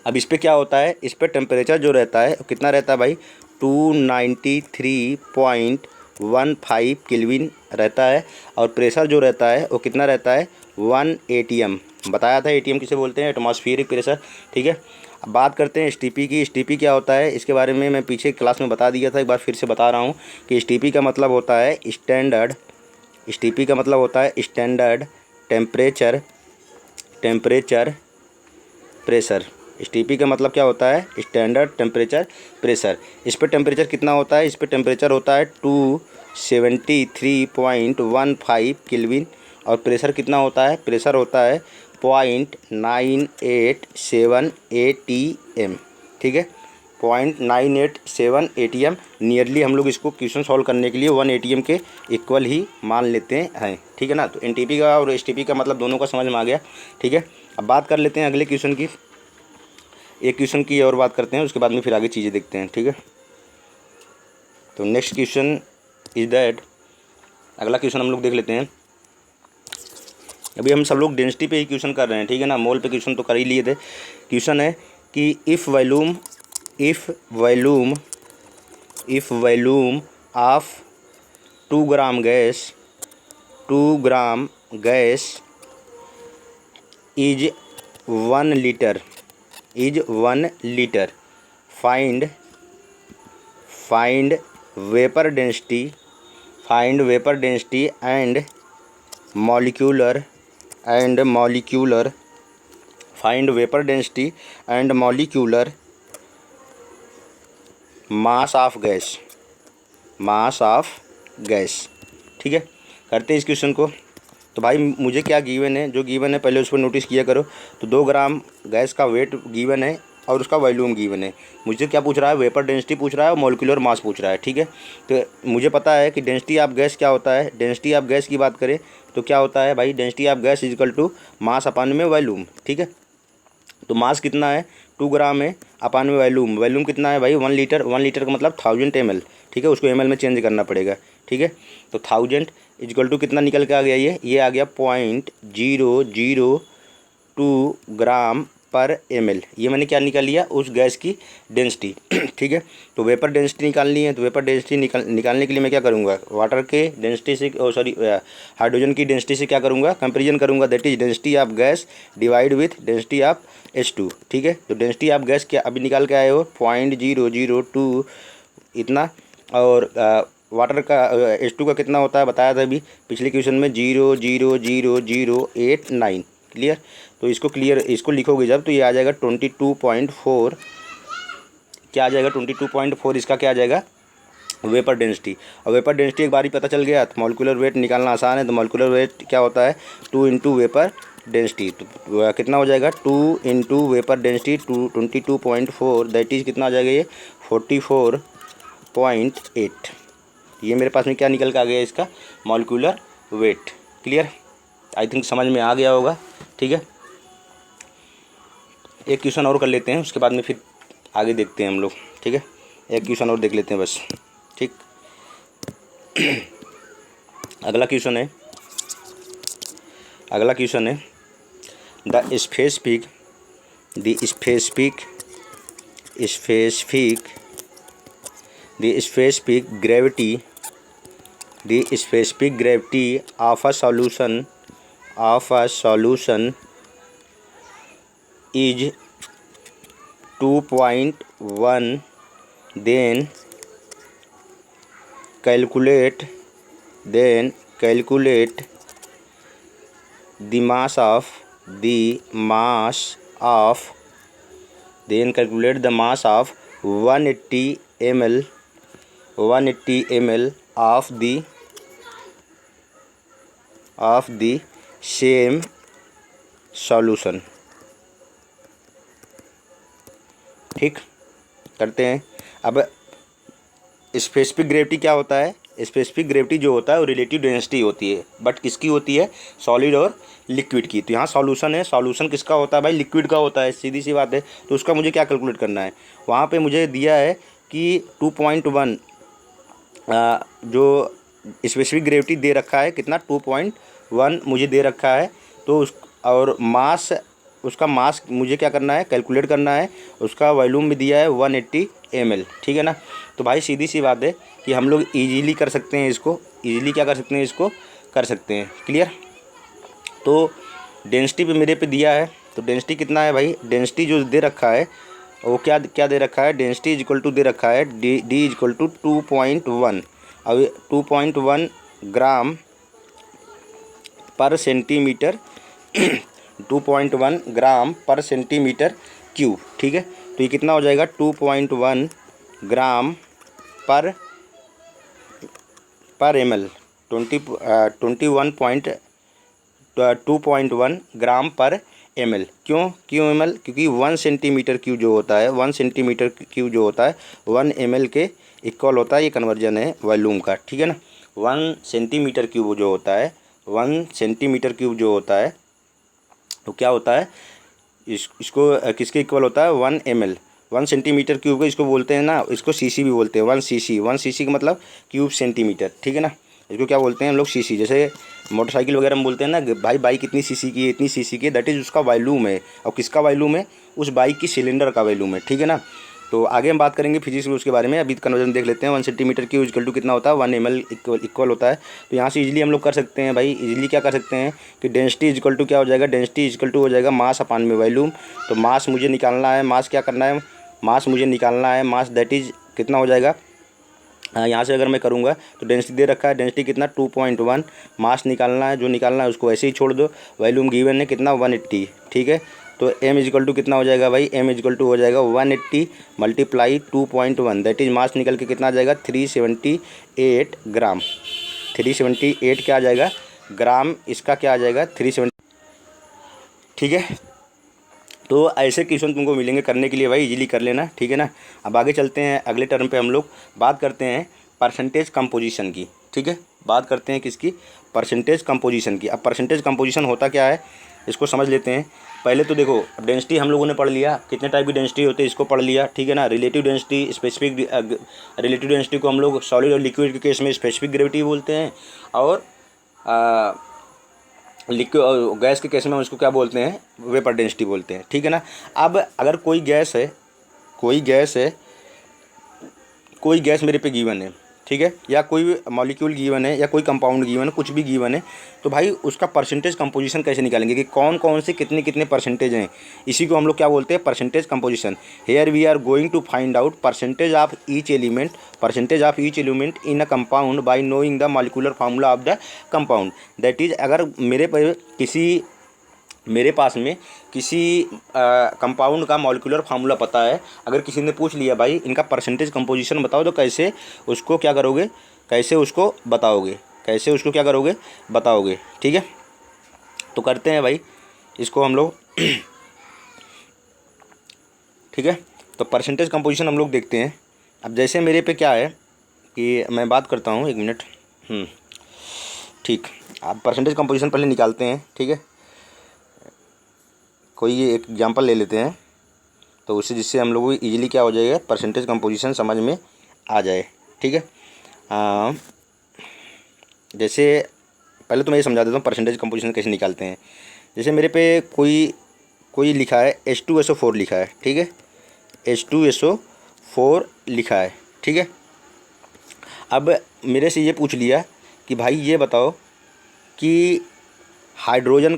अब इस पर क्या होता है, इस पर टेम्परेचर जो रहता है कितना रहता है भाई, 293.15 केल्विन रहता है। और प्रेशर जो रहता है वो कितना रहता है, 1 ATM। बताया था एटीएम किसे बोलते हैं, एटमॉस्फेरिक प्रेशर, ठीक है। अब बात करते हैं एसटीपी की। एसटीपी क्या होता है, इसके बारे में मैं पीछे क्लास में बता दिया था, एक बार फिर से बता रहा हूँ कि एसटीपी का मतलब होता है स्टैंडर्ड टेम्परेचर प्रेशर। एसटीपी का मतलब क्या होता है, स्टैंडर्ड टेम्परेचर प्रेशर। इस पर टेम्परेचर कितना होता है, इस पर टेम्परेचर होता है 273.15 केल्विन। और प्रेशर कितना होता है, प्रेशर होता है 0.987 ATM, ठीक है, 0.987 ATM। नियरली हम लोग इसको क्वेश्चन सॉल्व करने के लिए 1 ATM के इक्वल ही मान लेते हैं, ठीक है ना। तो एनटीपी का और एसटीपी का मतलब दोनों का समझ में आ गया, ठीक है। अब बात कर लेते हैं अगले क्वेश्चन की, एक क्वेश्चन की और बात करते हैं, उसके बाद में फिर आगे चीज़ें देखते हैं, ठीक है। तो नेक्स्ट क्वेश्चन इज दैट, अगला क्वेश्चन हम लोग देख लेते हैं। अभी हम सब लोग डेंसिटी पे ही क्वेश्चन कर रहे हैं, ठीक है ना। मोल पे क्वेश्चन तो कर ही लिए थे। क्वेश्चन है कि if volume of 2 gram gas is 1 litre, find vapour density and molecular mass of gas, ठीक है। करते हैं इस क्वेश्चन को। तो भाई मुझे क्या गिवन है, जो गिवन है पहले उस पर नोटिस किया करो। तो 2 ग्राम गैस का वेट गिवन है और उसका वॉल्यूम गिवन है। मुझे क्या पूछ रहा है, वेपर डेंसिटी पूछ रहा है और मॉलिक्यूलर मास पूछ रहा है, ठीक है। तो मुझे पता है कि डेंसिटी ऑफ गैस क्या होता है। डेंसिटी ऑफ गैस की बात करें तो क्या होता है भाई, density of gas is equal to mass upon में वॉल्यूम, ठीक है। तो मास कितना है, 2 ग्राम है, अपान में वॉल्यूम कितना है भाई, 1 लीटर। 1 लीटर का मतलब 1000 ml, ठीक है। उसको ml में चेंज करना पड़ेगा, ठीक है। तो 1000 इक्वल टू कितना निकल के आ गया, ये आ गया 0.002 ग्राम पर ml। ये मैंने क्या निकाल लिया, उस गैस की डेंसिटी, ठीक है। तो वेपर डेंसिटी निकालनी है, तो वेपर डेंसिटी निकालने के लिए मैं क्या करूँगा, वाटर के डेंसिटी से हाइड्रोजन की डेंसिटी से क्या करूँगा, कंपेरिजन करूँगा। That is density of gas divide with density of H2, ठीक है। तो डेंसिटी ऑफ गैस क्या अभी निकाल के आए हो, 0.002 इतना, और वाटर का H2 का कितना होता है बताया था अभी पिछले क्वेश्चन में 0.00089। क्लियर। तो इसको लिखोगे जब तो ये आ जाएगा 22.4। क्या आ जाएगा 22.4, इसका क्या आ जाएगा वेपर डेंसिटी। और वेपर डेंसिटी एक बार ही पता चल गया तो मॉलिक्यूलर वेट निकालना आसान है। तो मॉलिक्यूलर वेट क्या होता है 2 इंटू वेपर डेंसिटी। तो कितना हो जाएगा 2 into vapour density 22.4 that is कितना आ जाएगा ये 44.8। ये मेरे पास में क्या निकल के आ गया इसका molecular weight. Clear. I think समझ में आ गया होगा। ठीक है, एक क्वेश्चन और कर लेते हैं उसके बाद में फिर आगे देखते हैं हम लोग। ठीक है, एक क्वेश्चन और देख लेते हैं बस। ठीक, अगला क्वेश्चन है the specific gravity of a solution is 2.1। then calculate the mass of 180 ml of the same solution। ठीक, करते हैं। अब स्पेसिफिक ग्रेविटी क्या होता है, स्पेसिफिक ग्रेविटी जो होता है वो रिलेटिव डेंसिटी होती है, बट किसकी होती है सॉलिड और लिक्विड की। तो यहाँ सॉल्यूशन है, सॉल्यूशन किसका होता है भाई लिक्विड का होता है, सीधी सी बात है। तो उसका मुझे क्या कैलकुलेट करना है, वहाँ पे मुझे दिया है कि 2.1 जो स्पेसिफिक ग्रेविटी दे रखा है कितना 2.1 मुझे दे रखा है। तो उस और मास, उसका मास मुझे क्या करना है कैलकुलेट करना है। उसका वॉल्यूम भी दिया है 180 ml। ठीक है ना। तो भाई सीधी सी बात है कि हम लोग इजीली कर सकते हैं इसको, इजीली क्या कर सकते हैं इसको कर सकते हैं। क्लियर। तो डेंसिटी पे मेरे पे दिया है, तो डेंसिटी कितना है भाई, डेंसिटी जो दे रखा है वो क्या दे रखा है, डेंसिटी इज इक्वल टू दे रखा है डी इज इक्वल टू 2.1। अब 2.1 ग्राम पर सेंटीमीटर 2.1 ग्राम पर सेंटीमीटर क्यूब। ठीक है, तो ये कितना हो जाएगा 2.1 ग्राम पर एम एल 2.1 ग्राम पर एम एल। क्यों एम एल, क्योंकि 1 सेंटीमीटर क्यूब जो होता है 1 सेंटीमीटर क्यूब जो होता है 1 ml के इक्वल होता है। ये कन्वर्जन है वॉल्यूम का। ठीक है ना। 1 सेंटीमीटर क्यूब जो होता है 1 सेंटीमीटर क्यूब जो होता है तो क्या होता है इसको किसके इक्वल होता है 1 ml। 1 सेंटीमीटर क्यूब को इसको बोलते हैं ना, इसको सीसी भी बोलते हैं। 1 cc का मतलब क्यूब सेंटीमीटर। ठीक है ना। इसको क्या बोलते हैं हम लोग सीसी। जैसे मोटरसाइकिल वगैरह में बोलते हैं ना भाई बाइक इतनी सीसी की है, इतनी सीसी की है, दैट इज़ उसका वॉल्यूम है। और किसका वॉल्यूम है, उस बाइक की सिलेंडर का वॉल्यूम है। ठीक है ना। तो आगे हम बात करेंगे फिजिक्स में उसके बारे में। अभी कन्वर्जन देख लेते हैं। 1 सेंटीमीटर क्यूब इक्वल टू कितना होता है 1 ml इक्वल होता है। तो यहाँ से इजीली हम लोग कर सकते हैं भाई, इजीली क्या कर सकते हैं कि डेंसिटी इज इक्वल टू क्या हो जाएगा, डेंसिटी इज इक्वल टू हो जाएगा मास अपान में वॉल्यूम। तो मास मुझे निकालना है, मास क्या करना है, मास मुझे निकालना है, मास दैट इज कितना हो जाएगा। यहाँ से अगर मैं करूँगा तो डेंसिटी दे रखा है, डेंसिटी कितना 2.1, मास निकालना है, जो निकालना है उसको ऐसे ही छोड़ दो। वॉल्यूम गिवन है कितना 180। ठीक है। तो m इजिकल टू कितना हो जाएगा भाई, m इजिकल टू हो जाएगा 180 मल्टीप्लाई 2.1 दैट इज मास निकल के कितना आ जाएगा 378 ग्राम। 378 क्या आ जाएगा ग्राम, इसका क्या आ जाएगा 370। ठीक है। तो ऐसे क्वेश्चन तुमको मिलेंगे करने के लिए भाई, इजीली कर लेना। ठीक है ना। अब आगे चलते हैं, अगले टर्म पे हम लोग बात करते हैं परसेंटेज कंपोजिशन की। ठीक है, बात करते हैं किसकी, परसेंटेज कंपोजिशन की। अब परसेंटेज कंपोजिशन होता क्या है इसको समझ लेते हैं। पहले तो देखो डेंसिटी हम लोगों ने पढ़ लिया, कितने टाइप की डेंसिटी होती है इसको पढ़ लिया। ठीक है ना। Relative density, specific relative density को हम लोग सॉलिड और लिक्विड के केस में स्पेसिफिक ग्रेविटी बोलते हैं, और लिक्विड गैस के केस में हम इसको क्या बोलते हैं वेपर डेंसिटी बोलते हैं। ठीक है ना। अब अगर कोई गैस मेरे पे गिवन है, ठीक है, या कोई भी मॉलिक्यूल गिवन है या कोई कंपाउंड गिवन है, कुछ भी गिवन है, तो भाई उसका परसेंटेज कंपोजिशन कैसे निकालेंगे कि कौन कौन से कितने कितने परसेंटेज हैं, इसी को हम लोग क्या बोलते हैं, percentage composition. Here we are going to find out percentage of each element in a compound by knowing the molecular formula of the compound. That is, अगर मेरे पास में किसी कंपाउंड का मॉलिक्यूलर फार्मूला पता है, अगर किसी ने पूछ लिया भाई इनका परसेंटेज कंपोजिशन बताओ, तो कैसे उसको क्या करोगे, कैसे उसको बताओगे, कैसे उसको क्या करोगे, बताओगे। ठीक है, तो करते हैं भाई इसको हम लोग। ठीक है, तो परसेंटेज कंपोजिशन हम लोग देखते हैं। अब जैसे मेरे पे क्या है कि मैं बात करता हूँ, 1 मिनट। ठीक, आप परसेंटेज कंपोजिशन पहले निकालते हैं। ठीक है, कोई एक एग्जांपल ले लेते हैं, तो उससे जिससे हम लोग को ईजिली क्या हो जाएगा, परसेंटेज कंपोजिशन समझ में आ जाए। ठीक है, जैसे पहले तो मैं ये समझा देता हूँ परसेंटेज कंपोजिशन कैसे निकालते हैं। जैसे मेरे पे कोई लिखा है H2SO4 लिखा है। ठीक है, H2SO4 लिखा है। ठीक है, अब मेरे से ये पूछ लिया कि भाई ये बताओ कि हाइड्रोजन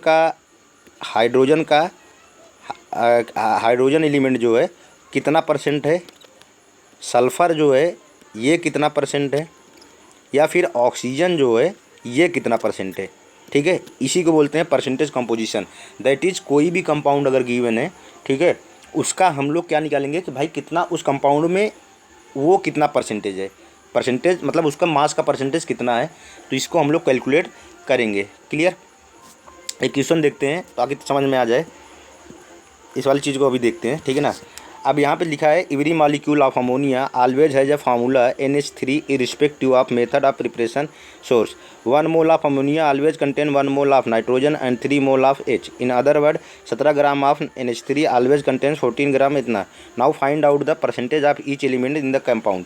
एलिमेंट जो है कितना परसेंट है, सल्फ़र जो है ये कितना परसेंट है, या फिर ऑक्सीजन जो है ये कितना परसेंट है। ठीक है, इसी को बोलते हैं परसेंटेज कंपोजिशन। दैट इज़, कोई भी कंपाउंड अगर गिवन है, ठीक है, उसका हम लोग क्या निकालेंगे कि भाई कितना उस कंपाउंड में वो कितना परसेंटेज है, परसेंटेज मतलब उसका मास का परसेंटेज कितना है, तो इसको हम लोग कैलकुलेट करेंगे। क्लियर, एक क्वेश्चन देखते हैं तो आगे समझ में आ जाए, इस वाली चीज़ को अभी देखते हैं। ठीक है ना, अब यहाँ पे लिखा है every molecule of ammonia always has a formula NH3 irrespective of method of preparation source. 1 mole of ammonia always contain 1 mole of nitrogen and 3 mole of H। In other word 17 gram of NH3 always contains 14 ग्राम इतना। Now find out the percentage of each element in the compound.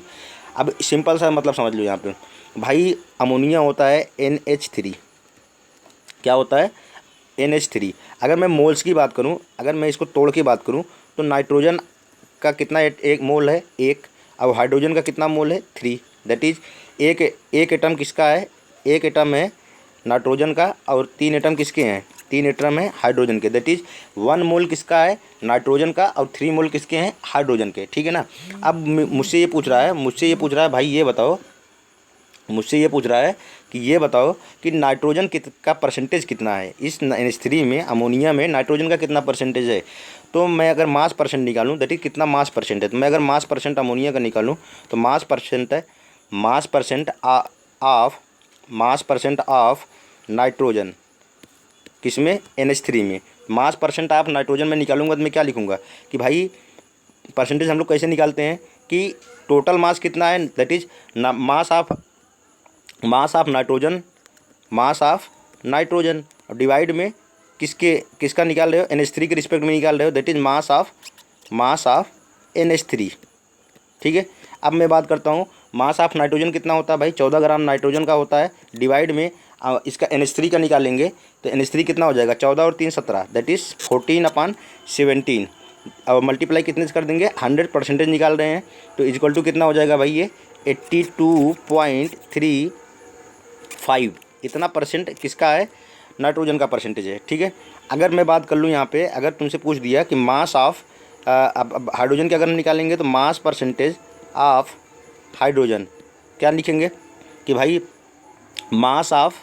अब सिंपल सा मतलब समझ लो, यहाँ पे भाई अमोनिया होता है NH3, क्या होता है NH3। अगर मैं मोल्स की बात करूं, अगर मैं इसको तोड़ के बात करूं, तो नाइट्रोजन का कितना एक मोल है 1, अब हाइड्रोजन का कितना मोल है 3। दैट इज़, एक एटम किसका है, एक एटम है नाइट्रोजन का और 3 एटम किसके हैं, 3 एटम है हाइड्रोजन के। दैट इज़ 1 मोल किसका है, नाइट्रोजन का, और 3 मोल किसके हैं, हाइड्रोजन के। ठीक है ना, अब मुझसे ये पूछ रहा है भाई ये बताओ, मुझसे ये पूछ रहा है कि ये बताओ कि नाइट्रोजन का परसेंटेज कितना है इस NH3 में, अमोनिया में नाइट्रोजन का कितना परसेंटेज है। तो मैं अगर मास परसेंट निकालूं, दैट इज कितना मास परसेंट है, तो मैं अगर मास परसेंट अमोनिया का निकालूं, तो मास परसेंट ऑफ नाइट्रोजन किसमें, NH3 में। मास परसेंट ऑफ नाइट्रोजन में निकालूंगा तो मैं क्या लिखूँगा कि भाई परसेंटेज हम लोग कैसे निकालते हैं कि टोटल मास कितना है, that is mass of nitrogen divide में किसका निकाल रहे हो, NH3 के रिस्पेक्ट में निकाल रहे हो, that is mass of NH3। ठीक है, अब मैं बात करता हूँ मास ऑफ नाइट्रोजन कितना होता है भाई, 14 ग्राम नाइट्रोजन का होता है, डिवाइड में इसका NH3 का निकालेंगे तो NH3 कितना हो जाएगा, 14 और 3 17, दैट इज़ 14/17। और मल्टीप्लाई कितने से कर देंगे, 100% निकाल रहे हैं, तो इक्वल टू कितना हो जाएगा भाई, ये 82.35 इतना परसेंट किसका है, नाइट्रोजन का परसेंटेज है। ठीक है, अगर मैं बात कर लूँ यहाँ पे, अगर तुमसे पूछ दिया कि मास ऑफ अब हाइड्रोजन के अगर निकालेंगे तो मास परसेंटेज ऑफ हाइड्रोजन क्या लिखेंगे कि भाई मास ऑफ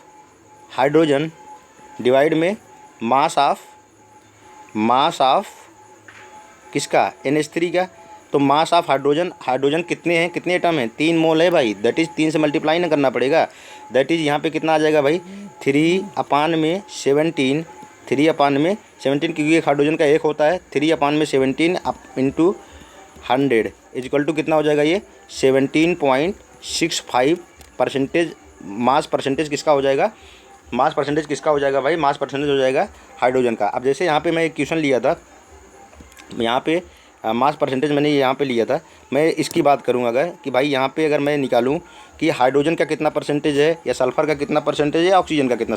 हाइड्रोजन डिवाइड में मास ऑफ किसका, NH3 का। तो मास ऑफ हाइड्रोजन कितने हैं, कितने एटम हैं, 3 मोल है भाई, दैट इज़ 3 से मल्टीप्लाई ना करना पड़ेगा। दैट इज़ यहाँ पे कितना आ जाएगा भाई, 3/17 क्योंकि एक हाइड्रोजन का 1 होता है, 3/17 इंटू 100 इक्वल टू कितना हो जाएगा, ये 17.65 परसेंटेज। मास परसेंटेज किसका हो जाएगा, मास परसेंटेज किसका हो जाएगा भाई, मास परसेंटेज हो जाएगा हाइड्रोजन का। अब जैसे यहाँ पे मैं एक क्वेश्चन लिया था, यहाँ पे मास परसेंटेज मैंने यहाँ पे लिया था, मैं इसकी बात करूँ अगर कि भाई यहाँ पे अगर मैं निकालूँ कि हाइड्रोजन का कितना परसेंटेज है, या सल्फ़र का कितना परसेंटेज है, या ऑक्सीजन का कितना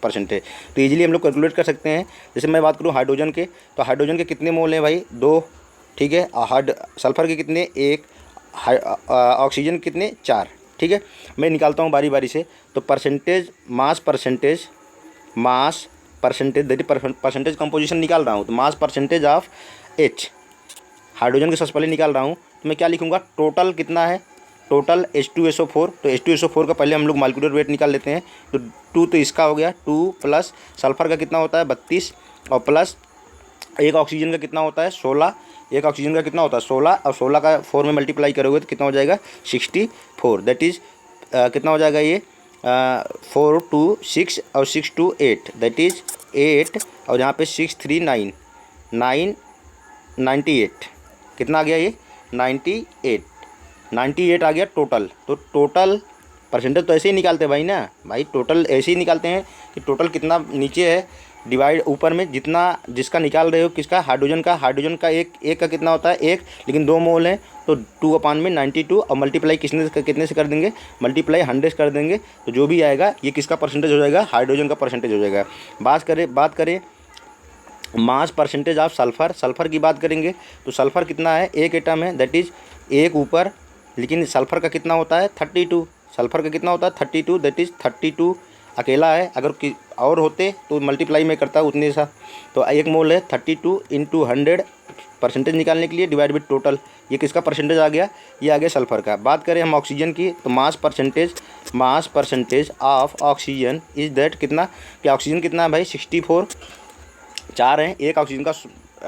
परसेंटेज, तो ईजिली हम लोग कैलकुलेट कर सकते हैं। जैसे मैं बात करूँ हाइड्रोजन के, तो हाइड्रोजन के कितने मोल हैं भाई, 2। ठीक है, सल्फ़र के कितने, 1, ऑक्सीजन कितने, 4। ठीक ठीक है, मैं निकालता हूँ बारी बारी से। तो percentage mass percentage that percentage composition निकाल रहा हूँ। तो मास परसेंटेज ऑफ H हाइड्रोजन के सबसे पहले निकाल रहा हूँ। तो मैं क्या लिखूँगा, टोटल कितना है, टोटल H2SO4। तो H2SO4 का पहले हम लोग मॉलिक्यूलर वेट निकाल लेते हैं। तो 2 तो इसका हो गया, 2 प्लस सल्फर का कितना होता है 32, और प्लस एक ऑक्सीजन का कितना होता है 16, एक ऑक्सीजन का कितना होता है 16, और 16 का 4 में मल्टीप्लाई करोगे तो कितना हो जाएगा 64। दैट इज़ कितना हो जाएगा ये 4 2 6 और 6 2 8, दैट इज़ 8, और यहाँ पे 6 3 9 9 98, कितना आ गया ये 98 आ गया टोटल। तो टोटल परसेंटेज तो ऐसे ही निकालते हैं भाई ना, भाई टोटल ऐसे ही निकालते हैं कि टोटल कितना नीचे है डिवाइड ऊपर में जितना जिसका निकाल रहे हो, किसका हाइड्रोजन का एक का कितना होता है 1, लेकिन 2 मोल हैं तो 2/92, और मल्टीप्लाई कितने से कर देंगे, मल्टीप्लाई 100 कर देंगे। तो जो भी आएगा ये किसका परसेंटेज हो जाएगा, हाइड्रोजन का परसेंटेज हो जाएगा। बात करें मास परसेंटेज ऑफ सल्फ़र की बात करेंगे। तो सल्फ़र कितना है, एक एटम है, दैट इज़ एक ऊपर, लेकिन सल्फ़र का कितना होता है 32, सल्फ़र का कितना होता है 32, दैट इज़ 32 अकेला है। अगर और होते तो मल्टीप्लाई में करता उतने सा। तो 1 मोल है 32 × 100 परसेंटेज निकालने के लिए डिवाइड बाई टोटल। ये किसका परसेंटेज आ गया, ये आ गया सल्फ़र का। बात करें हम ऑक्सीजन की, तो मास percentage of oxygen is that कितना, कि ऑक्सीजन कितना है भाई 64, 4 हैं, एक ऑक्सीजन का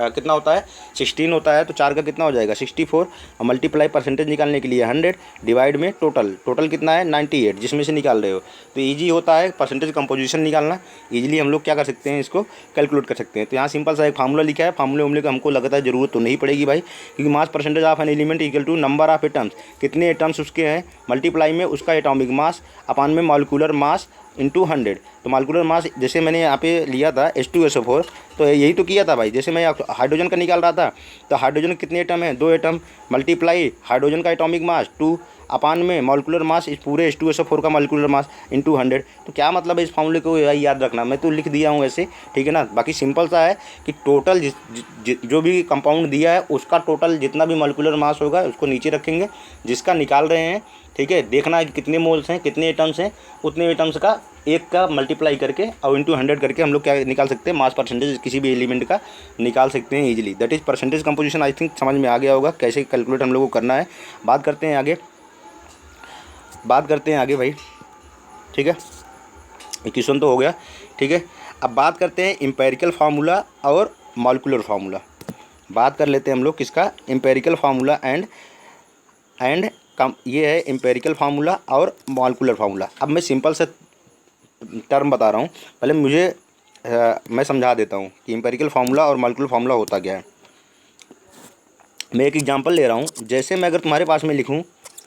कितना होता है 16 होता है, तो 4 का कितना हो जाएगा 64, और मल्टीप्लाई परसेंटेज निकालने के लिए 100 डिवाइड में टोटल कितना है 98, जिसमें से निकाल रहे हो। तो ईजी होता है परसेंटेज कंपोजिशन निकालना, ईजिली हम लोग क्या कर सकते हैं, इसको कैलकुलेट कर सकते हैं। तो यहाँ सिंपल सा एक फार्मूला लिखा है, फार्मूले का हमको लगता है ज़रूरत तो नहीं पड़ेगी भाई, क्योंकि mass percentage of an element equal to number of atoms, कितने एटम्स उसके हैं, मल्टीप्लाई में उसका एटॉमिक मास अपान में मॉलिक्यूलर मास इंटू 100। तो मॉलिक्यूलर मास जैसे मैंने यहाँ पे लिया था H2SO4, तो यही तो किया था भाई। जैसे मैं हाइड्रोजन का निकाल रहा था, तो हाइड्रोजन कितने एटम है 2 एटम, मल्टीप्लाई हाइड्रोजन का एटॉमिक मास 2 अपान में मॉलिक्यूलर मास इस पूरे H2SO4 का मॉलिक्यूलर मास इंटू 100। तो क्या मतलब है इस फॉर्मूले को याद रखना, मैं तो लिख दिया हूँ ऐसे, ठीक है ना। बाकी सिंपल सा है कि टोटल जो भी कंपाउंड दिया है उसका टोटल जितना भी मॉलिक्यूलर मास होगा उसको नीचे रखेंगे, जिसका निकाल रहे हैं, ठीक है। देखना है कि कितने मोल्स हैं, कितने एटम्स हैं, उतने एटम्स का एक का मल्टीप्लाई करके और इंटू 100 करके हम लोग क्या निकाल सकते हैं, मास परसेंटेज किसी भी एलिमेंट का निकाल सकते हैं easily. That is percentage composition. I think समझ में आ गया होगा कैसे कैलकुलेट हम लोग को करना है। बात करते हैं आगे भाई, ठीक है। क्वेश्चन तो हो गया, ठीक है। अब बात करते हैं एम्पिरिकल फार्मूला और मॉलिक्यूलर फार्मूला। बात कर लेते हैं हम लोग किसका, एम्पिरिकल फार्मूला एंड ये है एम्पिरिकल फार्मूला और मॉलिक्यूलर फार्मूला। अब मैं सिंपल से टर्म बता रहा हूँ, पहले मैं समझा देता हूँ कि एम्पिरिकल फार्मूला और मॉलिक्यूलर फार्मूला होता क्या है। मैं एक एग्जांपल ले रहा हूँ, जैसे मैं अगर तुम्हारे पास में लिखूँ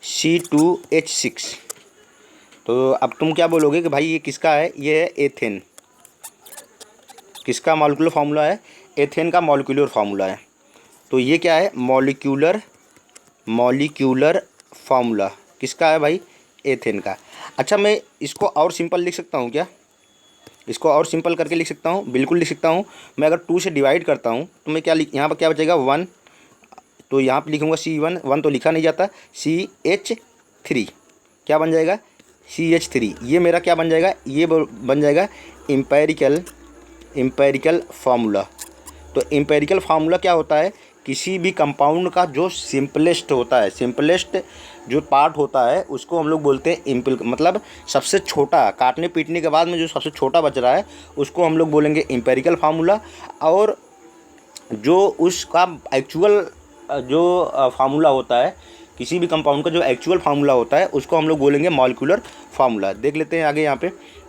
C2H6, तो अब तुम क्या बोलोगे कि भाई ये किसका है, ये है एथेन। किसका मॉलिक्यूलर फार्मूला है, एथेन का मॉलिक्यूलर फार्मूला है। तो ये क्या है, मॉलिक्यूलर फार्मूला किसका है भाई, एथेन का। अच्छा, मैं इसको और सिंपल लिख सकता हूँ क्या, इसको और सिंपल करके लिख सकता हूँ, बिल्कुल लिख सकता हूँ। मैं अगर 2 से डिवाइड करता हूँ तो मैं क्या यहाँ पर क्या बचेगा 1, तो यहाँ पर लिखूँगा C1 तो लिखा नहीं जाता, CH3 क्या बन जाएगा CH3। ये मेरा क्या बन जाएगा, ये बन जाएगा एम्पिरिकल फार्मूला। तो एम्पिरिकल फार्मूला क्या होता है, किसी भी कंपाउंड का जो सिंपलेस्ट होता है, सिंपलेस्ट जो पार्ट होता है उसको हम लोग बोलते हैं मतलब सबसे छोटा, काटने पीटने के बाद में जो सबसे छोटा बच रहा है उसको हम लोग बोलेंगे एम्पिरिकल फार्मूला। और जो उसका एक्चुअल जो फार्मूला होता है, किसी भी कंपाउंड का जो एक्चुअल फार्मूला होता है उसको हम लोग बोलेंगे मॉलिक्यूलर फार्मूला। देख लेते हैं आगे,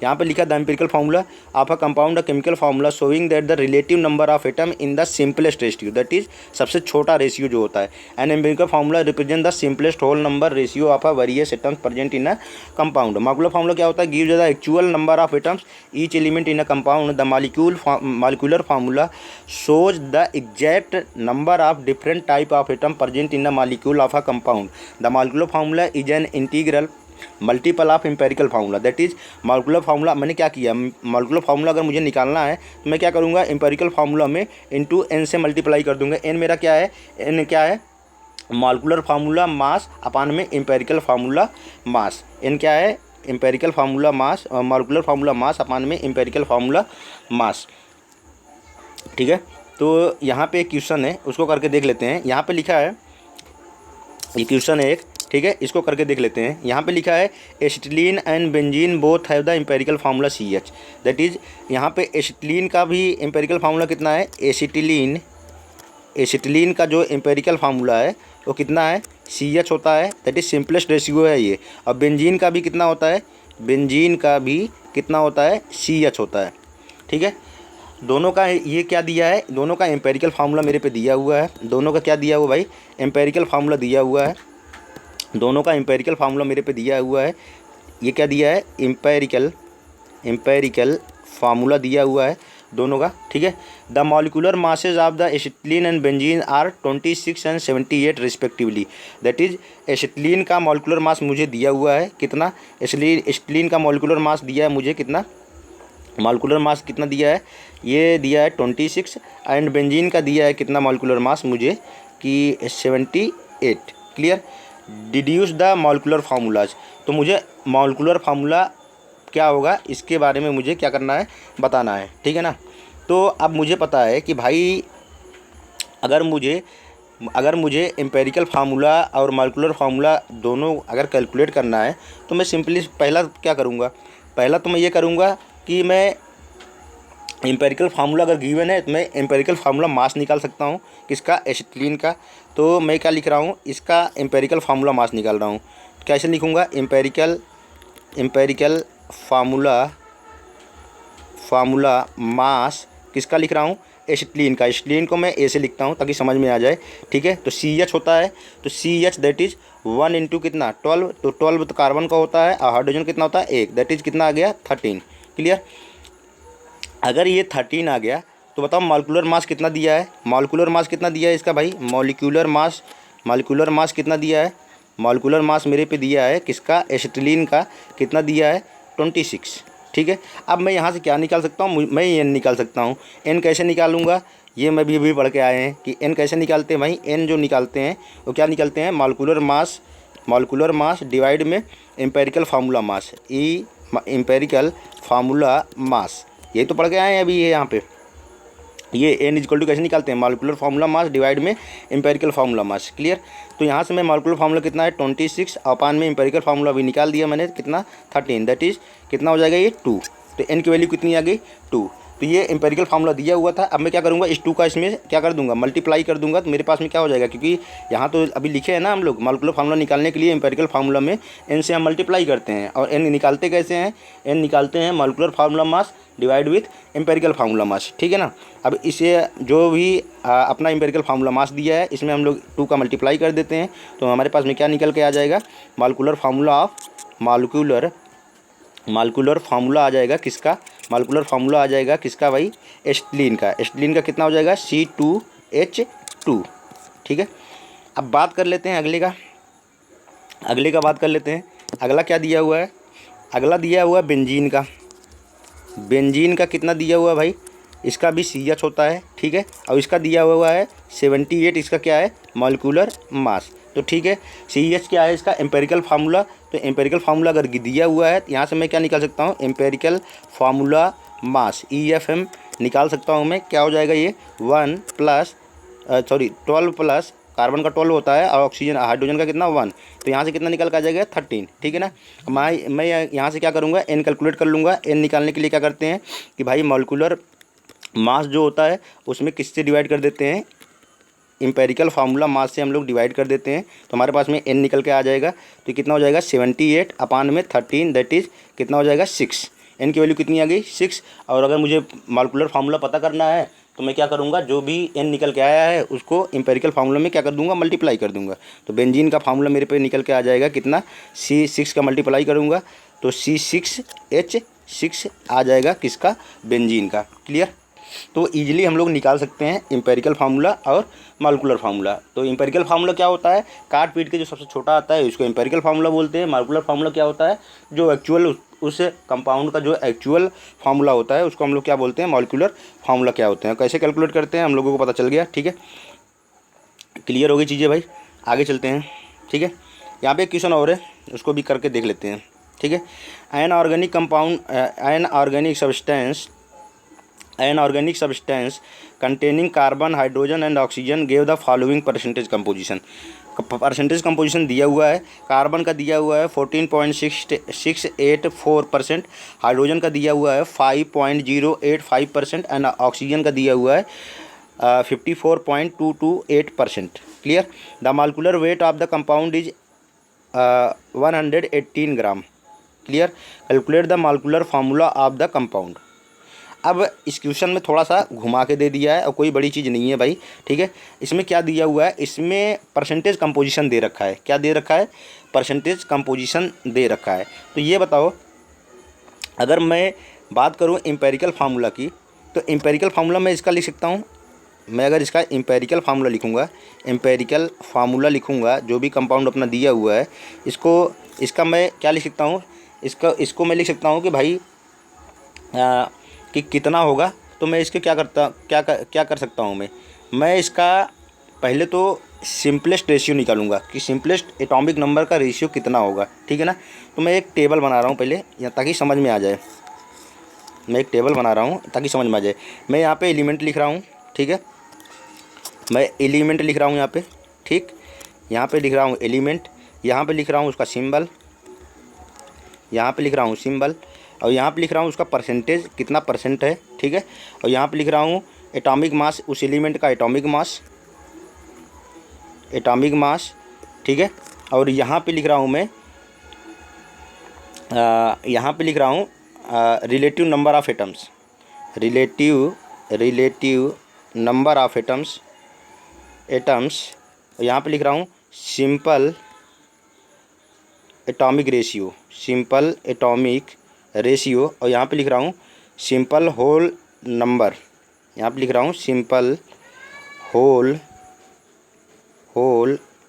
यहाँ पे लिखा the empirical formula of a compound a chemical formula showing that the relative number of atom in the simplest ratio, that is सबसे छोटा रेशियो जो होता है। An empirical formula represent the simplest whole number ratio of a various atoms present in a compound. Molecular formula क्या होता है, give the actual number of atoms each element in a compound. The molecular formula shows the exact number of different type of atom present in the molecule of a compound. The molecular formula is an integral multiple of empirical formula, that is molecular formula. मैंने क्या किया, मॉलिक्यूलर फार्मूला अगर मुझे निकालना है तो मैं क्या करूँगा, एम्पेरिकल फार्मूला में इंटू n से मल्टीप्लाई कर दूँगा। n मेरा क्या है, n क्या है मॉलिक्यूलर फार्मूला मास अपान में एम्पेरिकल फार्मूला मास। एन क्या है, empirical formula mass, molecular formula mass upon में एम्पेरिकल फार्मूला मास। ठीक है, तो यहाँ पे एक क्वेश्चन है, उसको करके देख लेते हैं। यहाँ पे लिखा है, ये क्वेश्चन है एक, ठीक है, इसको करके देख लेते हैं। यहाँ पे लिखा है acetylene and benzene both have the empirical formula CH, that is यहाँ पे एसिटिलीन का भी एम्पेरिकल फार्मूला कितना है, एसिटिलीन का जो एम्पेरिकल फार्मूला है वो कितना है, CH होता है, दैट इज़ सिंपलेस्ट रेशियो है ये। और बेंजीन का भी कितना होता है, बेंजीन का भी कितना होता है, CH होता है। ठीक है, दोनों का ये क्या दिया है, दोनों का एम्पेरिकल फार्मूला मेरे पे दिया हुआ है। दोनों का क्या दिया हुआ भाई, एम्पेरिकल फार्मूला दिया हुआ है। दोनों का एम्पेरिकल फार्मूला मेरे पे दिया हुआ है। ये क्या दिया है, एम्पेरिकल फार्मूला दिया हुआ है दोनों का। ठीक है, the molecular masses of the acetylene and benzene are 26 and 78 respectively, that is acetylene का मॉलिक्यूलर मास मुझे दिया हुआ है कितना, एसिटिलीन का मॉलिक्यूलर मास दिया है मुझे कितना, मॉलिक्यूलर मास कितना दिया है, ये दिया है 26, एंड बेंजीन का दिया है कितना मॉलिक्यूलर मास मुझे कि 78। Clear, deduce the molecular formulas, तो मुझे मॉलिक्यूलर फार्मूला क्या होगा इसके बारे में मुझे क्या करना है, बताना है। ठीक है ना, तो अब मुझे पता है कि भाई अगर मुझे एम्पेरिकल फार्मूला और मॉलिक्यूलर फार्मूला दोनों अगर कैलकुलेट करना है तो मैं सिंपली पहला क्या करूँगा, पहला तो मैं ये करूँगा कि मैं एम्पेरिकल फार्मूला अगर गिवन है तो मैं एम्पेरिकल फार्मूला मास निकाल सकता हूँ किसका, एसिटिलीन का। तो मैं क्या लिख रहा हूँ, इसका एम्पेरिकल फार्मूला मास निकाल रहा हूँ। कैसे लिखूँगा, एम्पेरिकल फार्मूला मास किसका लिख रहा हूँ, एसिटिलीन का। एसिटिलीन को मैं ए से लिखता हूँ ताकि समझ में आ जाए। ठीक है, तो CH होता है, तो CH दैट इज़ 1 इंटू कितना 12, तो 12 तो कार्बन का होता है और हाइड्रोजन कितना होता है 1, दैट इज़ कितना आ गया 13। क्लियर, अगर ये 13 आ गया तो बताओ मॉलिक्यूलर मास कितना दिया है, मॉलिक्यूलर मास कितना दिया है इसका भाई, मॉलिक्यूलर मास कितना दिया है, मॉलिक्यूलर मास मेरे पे दिया है किसका, एसिटिलीन का, कितना दिया है 26। ठीक है, अब मैं यहाँ से क्या निकाल सकता हूँ, मैं एन निकाल सकता हूँ। एन कैसे निकालूंगा, ये मैं भी अभी पढ़ के आए हैं कि एन कैसे निकालते हैं भाई। एन जो निकालते हैं वो क्या निकालते हैं, मॉलिक्यूलर मास डिवाइड में एम्पेरिकल फार्मूला मास, ई एम्पेरिकल फार्मूला मास, यही तो पढ़ के आए हैं अभी। ये यहाँ पे ये एन इक्वल टू कैसे निकालते हैं, मॉलिक्यूलर फार्मूला मास डिवाइड में एम्पेरिकल फार्मूला मास। क्लियर, तो यहाँ से मैं मॉलिक्यूलर फार्मूला कितना है 26 अपान में एम्पेरिकल फार्मूला भी निकाल दिया मैंने कितना 13, दैट इज़ कितना हो जाएगा ये 2। तो एन की वैल्यू कितनी आ गई 2। तो ये एम्पेरिकल फार्मूला दिया हुआ था। अब मैं क्या करूँगा, इस 2 का इसमें क्या कर दूंगा, मल्टीप्लाई कर दूंगा, तो मेरे पास में क्या हो जाएगा, क्योंकि यहाँ तो अभी लिखे हैं ना हम लोग मॉलिक्यूलर फार्मूला निकालने के लिए एम्पेरिकल फार्मूला में एन से हम मल्टीप्लाई करते हैं। और एन निकालते कैसे हैं, एन निकालते हैं molecular formula mass divide with empirical formula मास। ठीक है ना, अब इसे जो भी अपना एम्पेरिकल फार्मूला मास दिया है इसमें हम लोग 2 का मल्टीप्लाई कर देते हैं, तो हमारे पास में क्या निकल के आ जाएगा, मॉलिक्यूलर फार्मूला आ जाएगा किसका, मॉलिक्यूलर फार्मूला आ जाएगा किसका भाई, एसिटिलीन का। एसिटिलीन का कितना हो जाएगा C2H2। ठीक है, अब बात कर लेते हैं अगले का बात कर लेते हैं। अगला क्या दिया हुआ है, अगला दिया हुआ है बेंजीन का कितना दिया हुआ है भाई, इसका भी CH होता है। ठीक है, और इसका दिया हुआ है 78, इसका क्या है मॉलिक्यूलर मास। तो ठीक है, CH क्या है इसका एम्पेरिकल फार्मूला, तो एम्पेरिकल फार्मूला अगर दिया हुआ है तो यहाँ से मैं क्या निकाल सकता हूँ, एम्पेरिकल फार्मूला मास EFM निकाल सकता हूँ मैं। क्या हो जाएगा ये 12 प्लस कार्बन का 12 होता है और ऑक्सीजन हाइड्रोजन का कितना 1, तो यहाँ से कितना निकल कर आ जाएगा 13। ठीक है ना, मैं यहाँ से क्या करूँगा, एन कैलकुलेट कर लूँगा। एन निकालने के लिए क्या करते हैं कि भाई मॉलिक्यूलर मास जो होता है उसमें किससे डिवाइड कर देते हैं, एम्पेरिकल फार्मूला मास से हम लोग डिवाइड कर देते हैं, तो हमारे पास में एन निकल के आ जाएगा। तो कितना हो जाएगा 78 अपान में 13, दैट इज़ कितना हो जाएगा 6। एन की वैल्यू कितनी आ गई 6। और अगर मुझे मॉलिक्यूलर फार्मूला पता करना है तो मैं क्या करूँगा, जो भी एन निकल के आया है उसको एम्पेरिकल फार्मूला में क्या कर दूँगा, मल्टीप्लाई कर दूँगा। तो बेंजीन का फार्मूला मेरे पे निकल के आ जाएगा कितना, C6 का मल्टीप्लाई करूँगा तो C6H6 आ जाएगा किसका, बेंजीन का। क्लियर, तो ईजिली हम लोग निकाल सकते हैं एम्पेरिकल फार्मूला और मॉलिक्यूलर फार्मूला। तो एम्पेरिकल फार्मूला क्या होता है, काट पीट के जो सबसे छोटा आता है उसको एम्पेरिकल फार्मूला बोलते हैं। मॉलिक्यूलर फार्मूला क्या होता है, जो एक्चुअल उस कंपाउंड का जो एक्चुअल फार्मूला होता है उसको हम लोग क्या बोलते हैं, मॉलिक्यूलर फार्मूला क्या होते हैं। कैसे कैलकुलेट करते हैं हम लोगों को पता चल गया। ठीक है, क्लियर हो गई चीज़ें भाई। आगे चलते हैं, ठीक है। यहाँ पे एक क्वेश्चन और है, उसको भी करके देख लेते हैं, ठीक है। An organic compound, an organic substance containing carbon, hydrogen and oxygen gave the following percentage composition. Percentage composition दिया हुआ है, कार्बन का दिया हुआ है 14.684%, हाइड्रोजन का दिया हुआ है 5.085% एंड ऑक्सीजन का दिया हुआ है 54.228%। Clear. The molecular weight of the compound is 118 gram. Clear. Calculate the molecular formula of the compound. अब इस क्वेश्चन में थोड़ा सा घुमा के दे दिया है और कोई बड़ी चीज़ नहीं है भाई, ठीक है। इसमें क्या दिया हुआ है, इसमें परसेंटेज कंपोजिशन दे रखा है। क्या दे रखा है, परसेंटेज कंपोजिशन दे रखा है। तो ये बताओ, अगर मैं बात करूँ एम्पेरिकल फार्मूला की, तो एम्पेरिकल फार्मूला मैं इसका लिख सकता हूँ। मैं अगर इसका एम्पेरिकल फार्मूला लिखूँगा, एम्पेरिकल फार्मूला लिखूँगा, जो भी कंपाउंड अपना दिया हुआ है, इसका मैं क्या लिख सकता हूँ, इसको मैं लिख सकता हूँ कि भाई कि कितना होगा। तो मैं इसके क्या कर सकता हूँ, मैं इसका पहले तो सिंपलेस्ट रेशियो निकालूंगा कि सिंपलेस्ट एटॉमिक नंबर का रेशियो कितना होगा, ठीक है ना। तो मैं एक टेबल बना रहा हूँ पहले, या ताकि समझ में आ जाए। मैं एक टेबल बना रहा हूँ ताकि समझ में आ जाए। मैं यहाँ पे एलिमेंट लिख रहा हूँ, ठीक है। मैं एलिमेंट लिख रहा हूँ यहाँ पे, ठीक। यहाँ पे लिख रहा हूँ एलिमेंट, यहाँ पे लिख रहा हूँ उसका सिंबल, यहाँ पे लिख रहा हूँ सिंबल, और यहाँ पे लिख रहा हूँ उसका परसेंटेज कितना परसेंट है, ठीक है। और यहाँ पे लिख रहा हूँ एटॉमिक मास, उस एलिमेंट का एटॉमिक मास, ठीक है। और यहाँ पे लिख रहा हूँ मैं यहाँ पे लिख रहा हूँ relative number of atoms, relative number of atoms. यहाँ पे लिख रहा हूँ सिंपल एटॉमिक रेशियो, और यहाँ पे लिख रहा हूँ सिंपल होल नंबर, यहाँ पे लिख रहा हूँ simple whole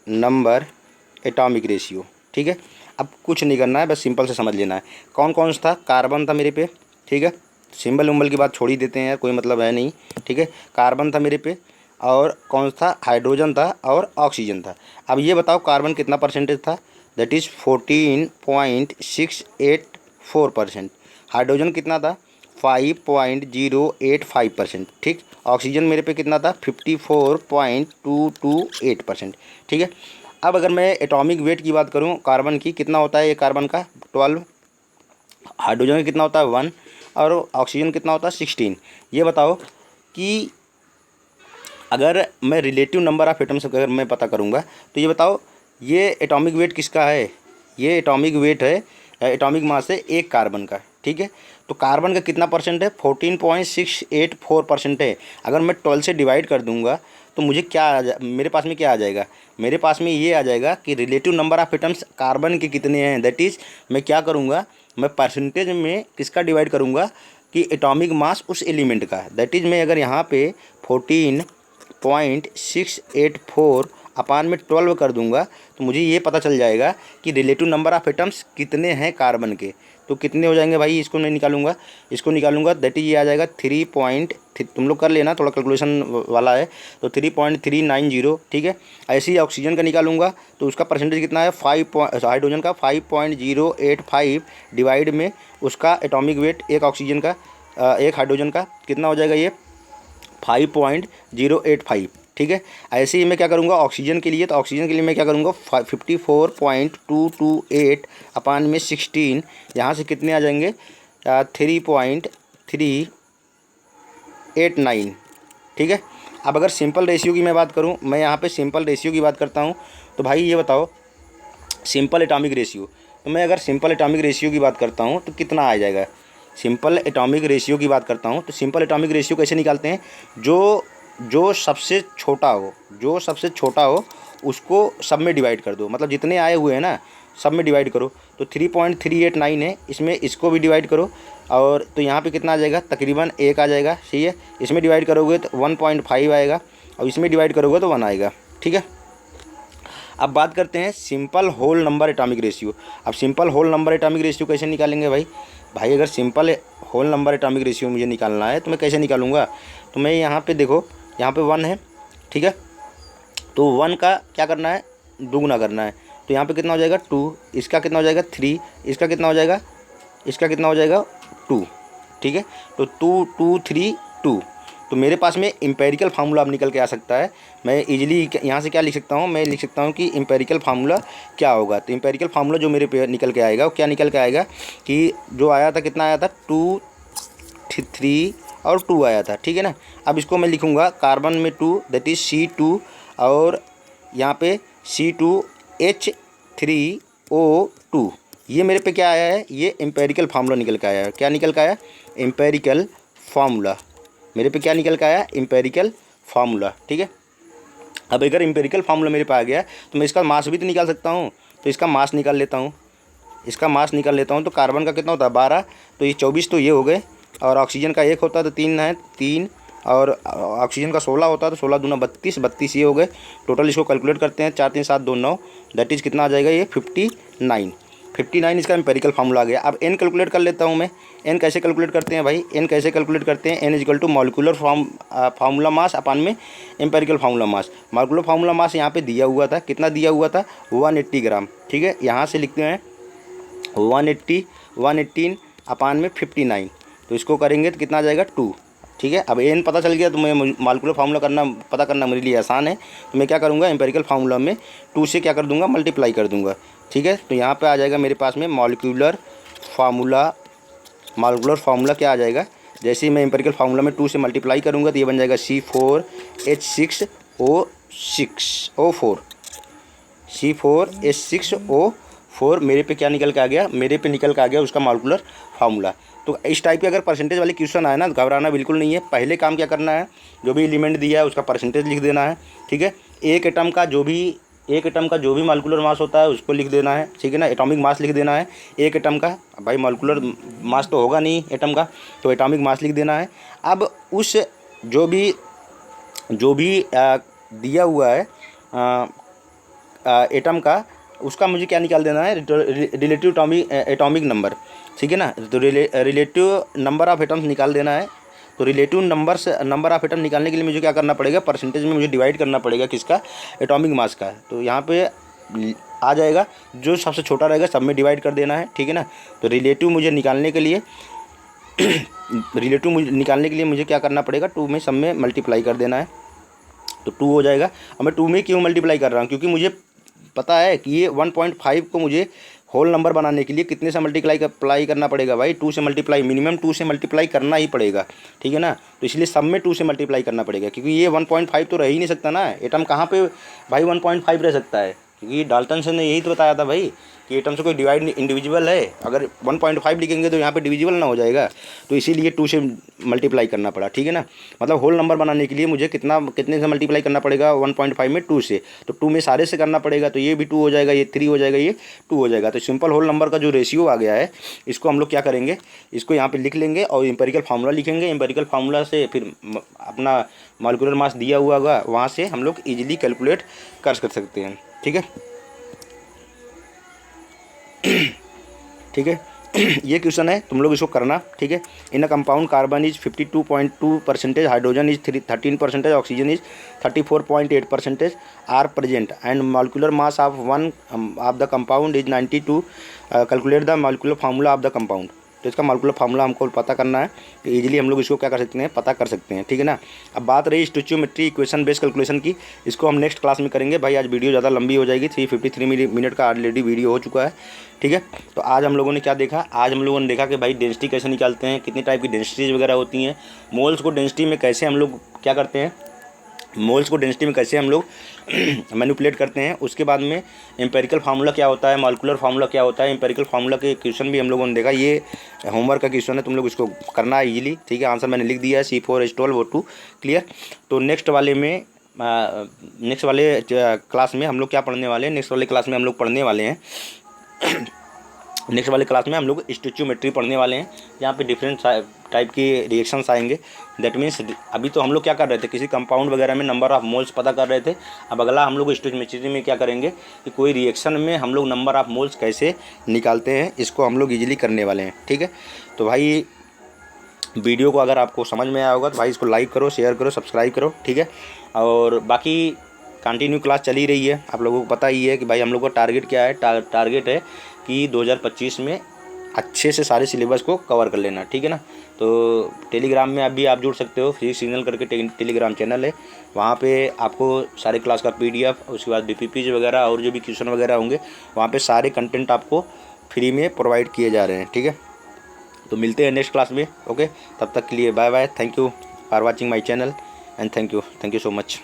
number atomic ratio, ठीक है। अब कुछ नहीं करना है, बस सिंपल से समझ लेना है। कौन कौन सा था, कार्बन था मेरे पे, ठीक है। सिंबल उम्बल की बात छोड़ ही देते हैं यार, कोई मतलब है नहीं, ठीक है। कार्बन था मेरे पे, और कौन सा था, हाइड्रोजन था और ऑक्सीजन था। अब ये बताओ कार्बन कितना परसेंटेज था, दैट इज़ 14.684%। हाइड्रोजन कितना था, 5.085%, ठीक। ऑक्सीजन मेरे पे कितना था, 54.228%, ठीक है। अब अगर मैं एटॉमिक वेट की बात करूं कार्बन की, कितना होता है ये कार्बन का 12, हाइड्रोजन का कितना होता है 1, और ऑक्सीजन कितना होता है 16। ये बताओ कि अगर मैं रिलेटिव नंबर ऑफ एटम्स अगर मैं पता करूंगा, तो ये बताओ ये एटॉमिक वेट किसका है, ये एटॉमिक वेट है, एटॉमिक मास है एक कार्बन का, ठीक है। तो कार्बन का कितना परसेंट है, 14.684% है। अगर मैं 12 से डिवाइड कर दूंगा तो मुझे मेरे पास में क्या आ जाएगा, मेरे पास में ये आ जाएगा कि relative number of atoms carbon के कितने हैं। दैट इज़ मैं क्या करूँगा, मैं परसेंटेज में किसका डिवाइड करूँगा कि एटॉमिक मास उस एलिमेंट का। दैट इज़ मैं अगर यहाँ पे 14.684 अपान में 12 कर दूंगा तो मुझे ये पता चल जाएगा कि रिलेटिव नंबर ऑफ एटम्स कितने हैं कार्बन के। तो कितने हो जाएंगे भाई, इसको नहीं निकालूंगा, इसको निकालूंगा, दैट इज ये आ जाएगा 3 तुम लोग कर लेना, थोड़ा कैलकुलेशन वाला है, तो 3.390, ठीक है। ऐसे ही ऑक्सीजन का निकालूंगा तो उसका परसेंटेज कितना है, हाइड्रोजन का 5.085 डिवाइड में उसका एटॉमिक वेट एक ऑक्सीजन का एक हाइड्रोजन का कितना हो जाएगा, ये 5.085, ठीक है। ऐसे ही मैं क्या करूँगा ऑक्सीजन के लिए, तो ऑक्सीजन के लिए मैं क्या करूँगा 54.228 अपान में 16, यहाँ से कितने आ जाएंगे 3.389, ठीक है। अब अगर सिंपल रेशियो की मैं बात करूँ, मैं यहाँ पे सिंपल रेशियो की बात करता हूँ, तो भाई ये बताओ सिंपल एटॉमिक रेशियो, तो मैं अगर सिंपल एटॉमिक रेशियो की बात करता हूँ तो कितना आ जाएगा, सिंपल एटॉमिक रेशियो की बात करता हूँ तो सिंपल एटॉमिक रेशियो कैसे निकालते हैं, जो सबसे छोटा हो उसको सब में डिवाइड कर दो, मतलब जितने आए हुए हैं ना सब में डिवाइड करो। तो 3.389 है, इसमें इसको भी डिवाइड करो, और तो यहाँ पे कितना आ जाएगा, तकरीबन 1 आ जाएगा, सही है। इसमें डिवाइड करोगे तो 1.5 आएगा, और इसमें डिवाइड करोगे तो 1 आएगा, ठीक है। अब बात करते हैं simple whole number atomic ratio. अब simple whole number atomic ratio कैसे निकालेंगे भाई, अगर simple whole number atomic ratio मुझे निकालना है तो मैं कैसे निकालूंगा, तो मैं यहाँ पे देखो, यहाँ पे 1 है, ठीक है। तो 1 का क्या करना है, दोगुना करना है। तो यहाँ पे कितना हो जाएगा 2, इसका कितना हो जाएगा 3, इसका कितना हो जाएगा, इसका कितना हो जाएगा 2। ठीक है, तो 2 2 3 2। तो मेरे पास में एम्पेरिकल फार्मूला अब निकल के आ सकता है। मैं इजीली यहाँ से क्या लिख सकता हूँ, मैं लिख सकता हूँ कि एम्पेरिकल फार्मूला क्या होगा। तो एम्पेरिकल फार्मूला जो मेरे पे निकल के आएगा वो क्या निकल के आएगा कि जो आया था, कितना आया था 2 3 और 2 आया था। ठीक है ना। अब इसको मैं लिखूँगा कार्बन में 2 दैट इज़ C2 और यहाँ पे C2H3O2। ये मेरे पे क्या आया है, ये एम्पेरिकल फार्मूला निकल के आया है। क्या निकल के आया, एम्पेरिकल फार्मूला मेरे पे क्या निकल के आया, एम्पेरिकल फार्मूला। ठीक है, अब अगर एम्पेरिकल फार्मूला मेरे पे आ गया तो मैं इसका मास भी तो निकाल सकता हूँ। तो इसका मास निकाल लेता हूँ, इसका मास निकाल लेता हूँ। तो कार्बन का कितना होता है 12, तो ये 24 तो ये हो गए, और ऑक्सीजन का 1 होता है तो 3 है 3, और ऑक्सीजन का 16 होता है तो 16 दूना 32, 32 ये हो गए। टोटल इसको कैलकुलेट करते हैं, 4 3 7 2 9, दैट इज़ कितना आ जाएगा ये 59। 59 इसका एम्पेरिकल फार्मूला आ गया। अब एन कैलकुलेट कर लेता हूँ मैं। एन कैसे कैलकुलेट करते हैं भाई, एन कैसे कैलकुलेट करते हैं, n equal to molecular formula mass upon में empirical formula mass. Molecular formula mass यहाँ पे दिया हुआ था, कितना दिया हुआ था 180 ग्राम। ठीक है, यहाँ से लिखते हैं 118 अपान में 59, तो इसको करेंगे तो कितना आ जाएगा 2। ठीक है, अब एन पता चल गया तो मैं मॉलिक्यूलर फार्मूला पता करना मेरे लिए आसान है। तो मैं क्या करूँगा, एम्पेरिकल फार्मूला में 2 से क्या कर दूँगा, मल्टीप्लाई कर दूँगा। ठीक है, तो यहाँ पे आ जाएगा मेरे पास में मॉलिक्यूलर फार्मूला क्या आ जाएगा, जैसे ही मैं एम्पेरिकल फार्मूला में 2 से मल्टीप्लाई करूँगा तो ये बन जाएगा C4H6O4 मेरे पे क्या निकल के आ गया, मेरे पे निकल के आ गया उसका मॉलिक्यूलर फार्मूला। तो इस टाइप के अगर परसेंटेज वाले क्वेश्चन आए ना तो घबराना बिल्कुल नहीं है। पहले काम क्या करना है, जो भी एलिमेंट दिया है उसका परसेंटेज लिख देना है। ठीक है, एक एटम का जो भी मॉलिक्यूलर मास होता है उसको लिख देना है। ठीक है ना, एटॉमिक मास लिख देना है एक एटम का। भाई मॉलिक्यूलर मास तो होगा नहीं एटम का, तो एटॉमिक मास लिख देना है। अब उस जो भी दिया हुआ है एटम का, उसका मुझे क्या निकाल देना है, रिलेटिव एटॉमिक नंबर। ठीक है ना, तो रिलेटिव नंबर ऑफ एटम्स निकाल देना है। तो रिलेटिव नंबर ऑफ एटम निकालने के लिए मुझे क्या करना पड़ेगा, परसेंटेज में मुझे डिवाइड करना पड़ेगा किसका, एटॉमिक मास का। तो यहाँ पे आ जाएगा, जो सबसे छोटा रहेगा सब में डिवाइड कर देना है। ठीक है ना, तो रिलेटिव मुझे निकालने के लिए मुझे क्या करना पड़ेगा, 2 में सब में मल्टीप्लाई कर देना है, तो 2 हो जाएगा। अब मैं 2 में क्यों मल्टीप्लाई कर रहा हूँ, क्योंकि मुझे पता है कि ये 1.5 को मुझे होल नंबर बनाने के लिए कितने से मल्टीप्लाई करना पड़ेगा भाई, 2 से मल्टीप्लाई, मिनिमम 2 से मल्टीप्लाई करना ही पड़ेगा। ठीक है ना, तो इसलिए सब में 2 से मल्टीप्लाई करना पड़ेगा, क्योंकि ये 1.5 तो रह ही नहीं सकता ना। एटम कहाँ पे भाई 1.5 रह सकता है, क्योंकि डाल्टन ने यही तो बताया था भाई कि एटम से कोई डिवाइड इंडिविजुअल है। अगर 1.5 लिखेंगे तो यहाँ पे डिविजिबल ना हो जाएगा, तो इसीलिए 2 से मल्टीप्लाई करना पड़ा। ठीक है ना, मतलब होल नंबर बनाने के लिए मुझे कितने से मल्टीप्लाई करना पड़ेगा, 1.5 में 2 से, तो 2 में सारे से करना पड़ेगा, तो ये भी 2 हो जाएगा, ये 3 हो जाएगा, ये 2 हो जाएगा। तो सिंपल होल नंबर का जो रेशियो आ गया है, इसको हम लोग क्या करेंगे, इसको यहाँ पर लिख लेंगे और एम्पेरिकल फार्मूला लिखेंगे। एम्पेरिकल फार्मूला से फिर अपना मॉलिक्यूलर मास दिया हुआ होगा, वहाँ से हम लोग ईजिली कैलकुलेट कर सकते हैं। ठीक है, ठीक है, ये क्वेश्चन है, तुम लोग इसको करना। ठीक है, in a compound carbon is 52.2%, hydrogen is 13%, oxygen is 34.8% are present and molecular mass of one of the compound is 92। Calculate the molecular formula of the compound. तो इसका मॉलिक्यूलर फार्मूला हमको पता करना है, तो ईजिली हम लोग इसको क्या कर सकते हैं, पता कर सकते हैं। ठीक है ना, अब बात रही स्टोइचियोमेट्री इक्वेशन बेस्ड कैलकुलेशन की, इसको हम नेक्स्ट क्लास में करेंगे। भाई आज वीडियो ज़्यादा लंबी हो जाएगी, 353 मिनट का ऑलरेडी वीडियो हो चुका है। ठीक है, तो आज हम लोगों ने क्या देखा, आज हम लोगों ने देखा कि भाई डेंसिटी कैसे निकालते हैं, कितनी टाइप की डेंसिटीज वगैरह होती हैं, मोल्स को डेंसिटी में कैसे हम लोग क्या करते हैं, मोल्स को डेंसिटी में कैसे हम लोग मैनिपुलेट करते हैं। उसके बाद में एम्पेरिकल फार्मूला क्या होता है, मॉलिक्यूलर फार्मूला क्या होता है, एम्पेरिकल फार्मूला के क्वेश्चन भी हम लोगों ने देखा। ये होमवर्क का क्वेश्चन है, तुम लोग इसको करना है इजीली। ठीक है, आंसर मैंने लिख दिया है, C4H12O2 क्लियर। तो नेक्स्ट वाले क्लास में हम लोग क्या पढ़ने वाले हैं, नेक्स्ट वाले क्लास में हम लोग पढ़ने वाले हैं नेक्स्ट वाले क्लास में हम लोग स्टोइचियोमेट्री पढ़ने वाले हैं, जहाँ पे डिफरेंट टाइप के रिएक्शंस आएंगे। दैट मीन्स अभी तो हम लोग क्या कर रहे थे, किसी कंपाउंड वगैरह में नंबर ऑफ मोल्स पता कर रहे थे। अब अगला हम लोग स्टोइचियोमेट्री में क्या करेंगे कि कोई रिएक्शन में हम लोग नंबर ऑफ मोल्स कैसे निकालते हैं, इसको हम लोग ईजिली करने वाले हैं। ठीक है, तो भाई वीडियो को अगर आपको समझ में आया होगा तो भाई इसको लाइक करो, शेयर करो, सब्सक्राइब करो। ठीक है, और बाकी कंटिन्यू क्लास चली रही है। आप लोगों को पता ही है कि भाई हम लोग का टारगेट क्या है। टारगेट है कि 2025 में अच्छे से सारे सिलेबस को कवर कर लेना, ठीक है ना। तो टेलीग्राम में अभी आप जुड़ सकते हो, फिजिक्स सिग्नल करके टेलीग्राम चैनल है, वहाँ पे आपको सारे क्लास का PDF, उसके बाद BPPs वगैरह और जो भी क्वेश्चन वगैरह होंगे वहाँ पे सारे कंटेंट आपको फ्री में प्रोवाइड किए जा रहे हैं, ठीक है। तो मिलते हैं नेक्स्ट क्लास में, ओके। तब तक के लिए bye bye, thank you for watching my channel and thank you so much.